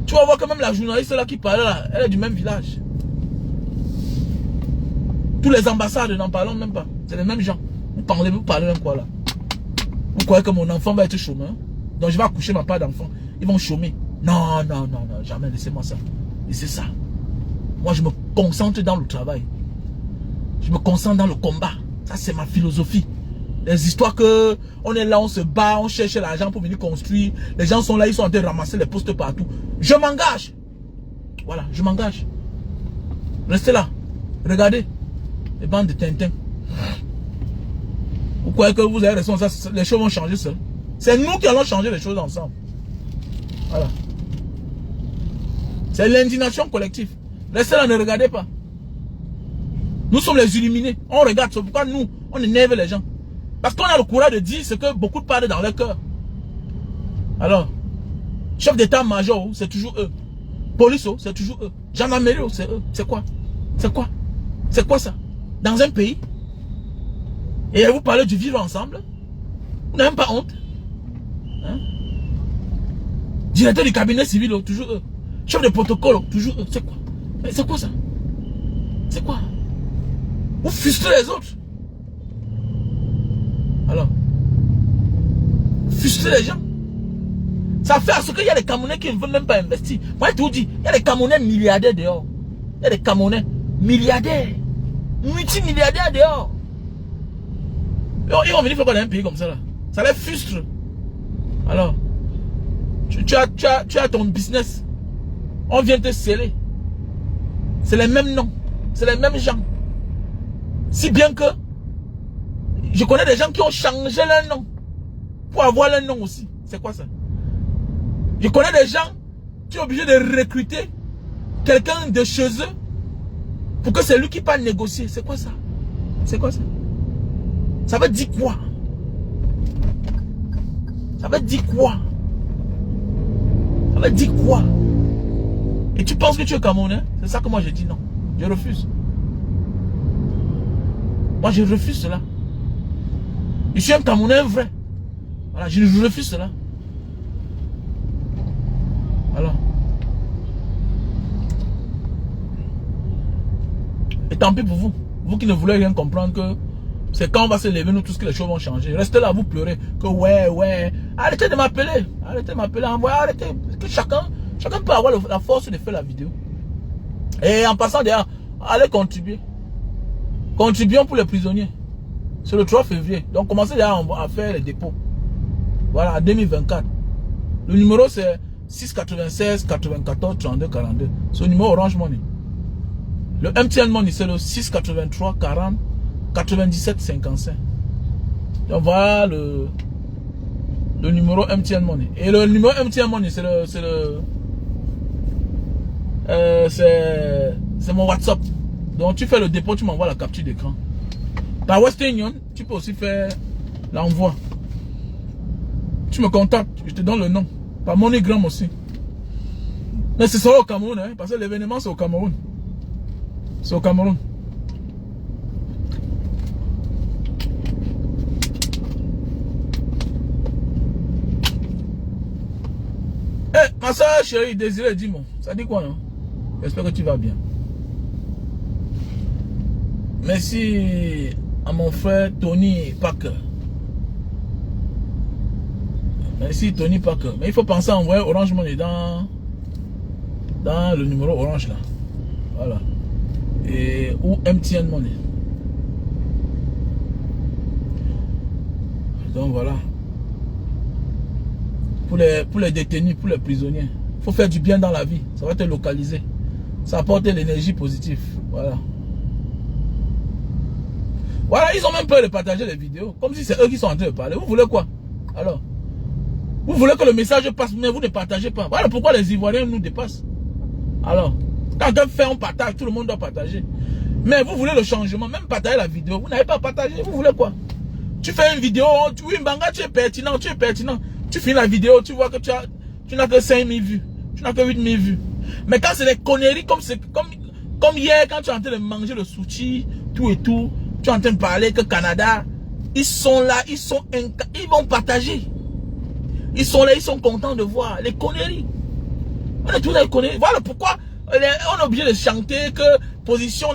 Speaker 1: tu vas voir que même la journaliste là qui parle là, elle est du même village. Tous les ambassades n'en parlons même pas. C'est les mêmes gens. Vous parlez même quoi là? Vous croyez que mon enfant va être chômeur? Donc je vais accoucher ma part d'enfant. Ils vont chômer. Non, non, non, non, jamais, laissez-moi ça. Et c'est ça. Moi je me concentre dans le travail. Je me concentre dans le combat. Ça c'est ma philosophie. Les histoires que on est là, on se bat, on cherche l'argent pour venir construire. Les gens sont là, ils sont en train de ramasser les postes partout. Je m'engage. Voilà, je m'engage. Restez là. Regardez. Les bandes de Tintin. Vous croyez que vous avez raison, les choses vont changer seuls. C'est nous qui allons changer les choses ensemble. Voilà. C'est l'indignation collective. Restez là, ne regardez pas. Nous sommes les illuminés. On regarde. C'est pourquoi nous, on énerve les gens. Parce qu'on a le courage de dire ce que beaucoup parlent dans leur cœur. Alors, chef d'état-major, c'est toujours eux. Police, c'est toujours eux. Gendarmerie, c'est eux. C'est quoi? C'est quoi? C'est quoi ça? Dans un pays? Et vous parlez du vivre ensemble? Vous n'avez même pas honte? Hein? Directeur du cabinet civil, toujours eux. Chef de protocole, toujours eux. C'est quoi? Mais c'est quoi ça? C'est quoi? Vous frustrez les autres. Alors, frustrez les gens. Ça fait à ce qu'il y a des Camerounais qui ne veulent même pas investir. Moi, je te vous dis, il y a des Camerounais milliardaires dehors. Il y a des Camerounais milliardaires. Multimilliardaires dehors. Ils vont venir faire quoi dans un pays comme ça là? Ça les frustre. Alors, tu as ton business. On vient te sceller. C'est les mêmes noms. C'est les mêmes gens. Si bien que je connais des gens qui ont changé leur nom pour avoir leur nom aussi. C'est quoi ça? Je connais des gens qui sont obligés de recruter quelqu'un de chez eux pour que c'est lui qui parle négocier. C'est quoi ça? C'est quoi ça? Ça veut dire quoi? Ça veut dire quoi? Ça veut dire quoi? Et tu penses que tu es Camerounais? C'est ça que moi je dis non. Je refuse. Moi je refuse cela. Je suis un Camerounais vrai. Voilà, je refuse cela. Alors. Et tant pis pour vous. Vous qui ne voulez rien comprendre que c'est quand on va se lever, nous tous que les choses vont changer. Restez là, vous pleurez. Que ouais. Arrêtez de m'appeler. Arrêtez de m'appeler. Arrêtez. Que chacun peut avoir la force de faire la vidéo. Et en passant derrière, allez contribuer. Contribuons pour les prisonniers. C'est le 3 février. Donc commencez déjà à faire les dépôts. Voilà, en 2024. Le numéro c'est 696 94 32 42. C'est le numéro Orange Money. Le MTN Money c'est le 683 40 97 55. Donc voilà le numéro MTN Money. Et le numéro MTN Money c'est mon WhatsApp. Donc tu fais le dépôt, tu m'envoies la capture d'écran. Par Western Union, tu peux aussi faire l'envoi. Tu me contactes, je te donne le nom. Par MoneyGram aussi. Mais ce sera au Cameroun, hein, parce que l'événement c'est au Cameroun. C'est au Cameroun. Eh, ma soeur chérie, Désiré, dis-moi. Ça dit quoi, non? J'espère que tu vas bien. Merci à mon frère Tony Parker. Merci Tony Parker. Mais il faut penser à envoyer Orange Money dans le numéro orange là. Voilà. Et ou MTN Money. Donc voilà. Pour les détenus, pour les prisonniers. Il faut faire du bien dans la vie. Ça va te localiser. Ça apporte l'énergie positive. Voilà. Voilà, ils ont même peur de partager les vidéos. Comme si c'est eux qui sont en train de parler. Vous voulez quoi? Alors, vous voulez que le message passe, mais vous ne partagez pas. Voilà pourquoi les Ivoiriens nous dépassent. Alors, quand quelqu'un fait, on partage, tout le monde doit partager. Mais vous voulez le changement, même partager la vidéo, vous n'avez pas partagé, vous voulez quoi? Tu fais une vidéo, oui, Mbanga, tu es pertinent, tu es pertinent. Tu finis la vidéo, tu vois que tu n'as que 5000 vues, tu n'as que 8000 vues. Mais quand c'est des conneries, comme hier, quand tu es en train de manger le sushi, tout et tout, tu es en train de parler que Canada, ils sont là, ils vont partager. Ils sont là, ils sont contents de voir les conneries. On est tous dans les conneries. Voilà pourquoi on est obligé de chanter que position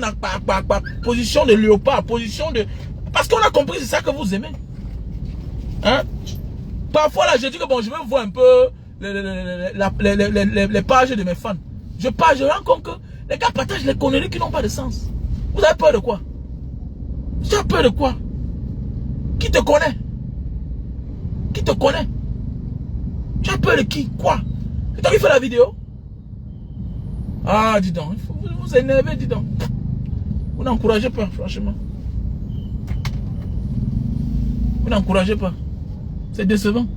Speaker 1: position de léopard, position de... Parce qu'on a compris, c'est ça que vous aimez. Hein? Parfois, là, je dis que bon, je vais voir un peu les pages de mes fans. Je rends compte que les gars partagent les conneries qui n'ont pas de sens. Vous avez peur de quoi? Tu as peur de quoi? Qui te connaît? Qui te connaît? Tu as peur de qui? Quoi? C'est toi qui fais la vidéo? Ah, dis donc, il faut vous énerver, dis donc. Vous n'encouragez pas, franchement. Vous n'encouragez pas. C'est décevant.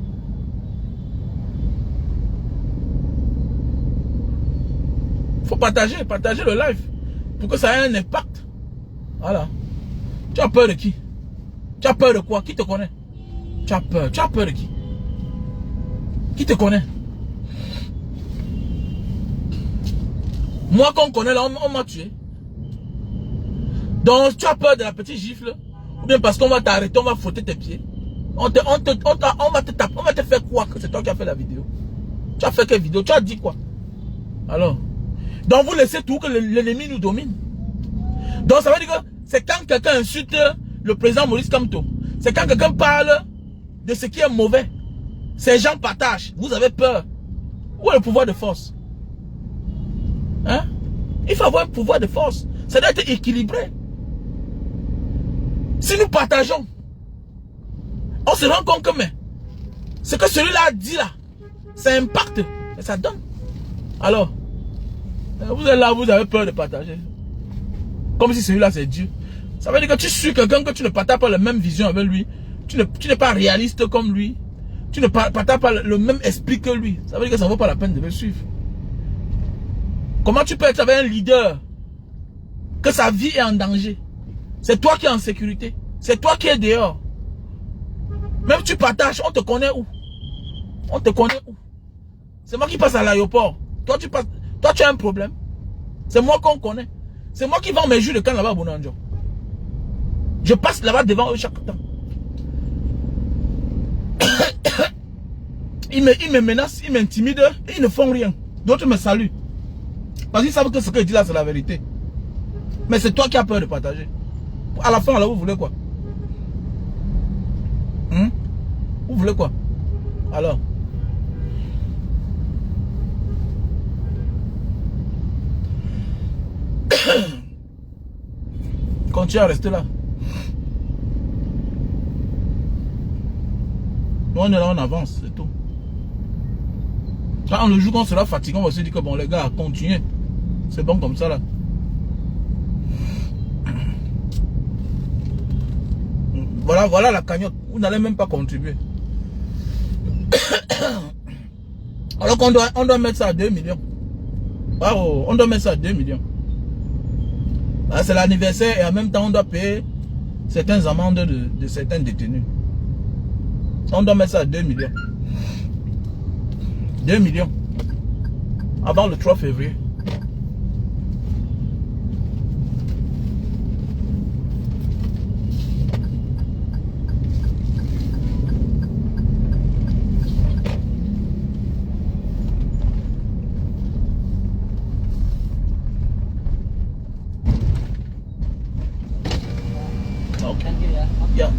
Speaker 1: Il faut partager le live. Pour que ça ait un impact. Voilà. Tu as peur de qui? Tu as peur de quoi? Qui te connaît? Tu as peur de qui? Qui te connaît? Moi qu'on connaît là, on m'a tué. Donc tu as peur de la petite gifle? Ou bien parce qu'on va t'arrêter, on va frotter tes pieds? On va te taper, on va te faire quoi que c'est toi qui as fait la vidéo? Tu as fait quelle vidéo? Tu as dit quoi? Alors? Donc vous laissez tout que l'ennemi nous domine. Donc ça veut dire que c'est quand quelqu'un insulte le président Maurice Kamto. C'est quand quelqu'un parle de ce qui est mauvais. Ces gens partagent. Vous avez peur. Où est le pouvoir de force? Hein? Il faut avoir un pouvoir de force. Ça doit être équilibré. Si nous partageons, on se rend compte que mais ce que celui-là dit là, ça impacte et ça donne. Alors, vous êtes là, vous avez peur de partager. Comme si celui-là c'est Dieu. Ça veut dire que tu suis quelqu'un que tu ne partages pas la même vision avec lui. Tu n'es pas réaliste comme lui. Tu ne partages pas le même esprit que lui. Ça veut dire que ça ne vaut pas la peine de le suivre. Comment tu peux être avec un leader que sa vie est en danger? C'est toi qui es en sécurité. C'est toi qui es dehors. Même tu partages, on te connaît où? On te connaît où? C'est moi qui passe à l'aéroport. Toi tu as un problème. C'est moi qu'on connaît. C'est moi qui vends mes jus de canne là-bas à Bonanjo. Je passe là-bas devant eux chaque temps. Ils me menacent, ils m'intimident et ils ne font rien. D'autres me saluent. Parce qu'ils savent que ce que je dis là, c'est la vérité. Mais c'est toi qui as peur de partager. À la fin, là, vous voulez quoi? Vous voulez quoi? Alors? Continuez à rester là. Nous, on est là, on avance, c'est tout. Quand le jour qu'on sera fatigué, on va se dire que bon, les gars, continuez. C'est bon comme ça là. Voilà la cagnotte. Vous n'allez même pas contribuer. Alors qu'on doit mettre ça à 2 millions. Wow, on doit mettre ça à 2 millions. C'est l'anniversaire et en même temps on doit payer certaines amendes de certains détenus. On doit mettre ça à 2 millions. 2 millions. Avant le 3 février. Okay. Yeah.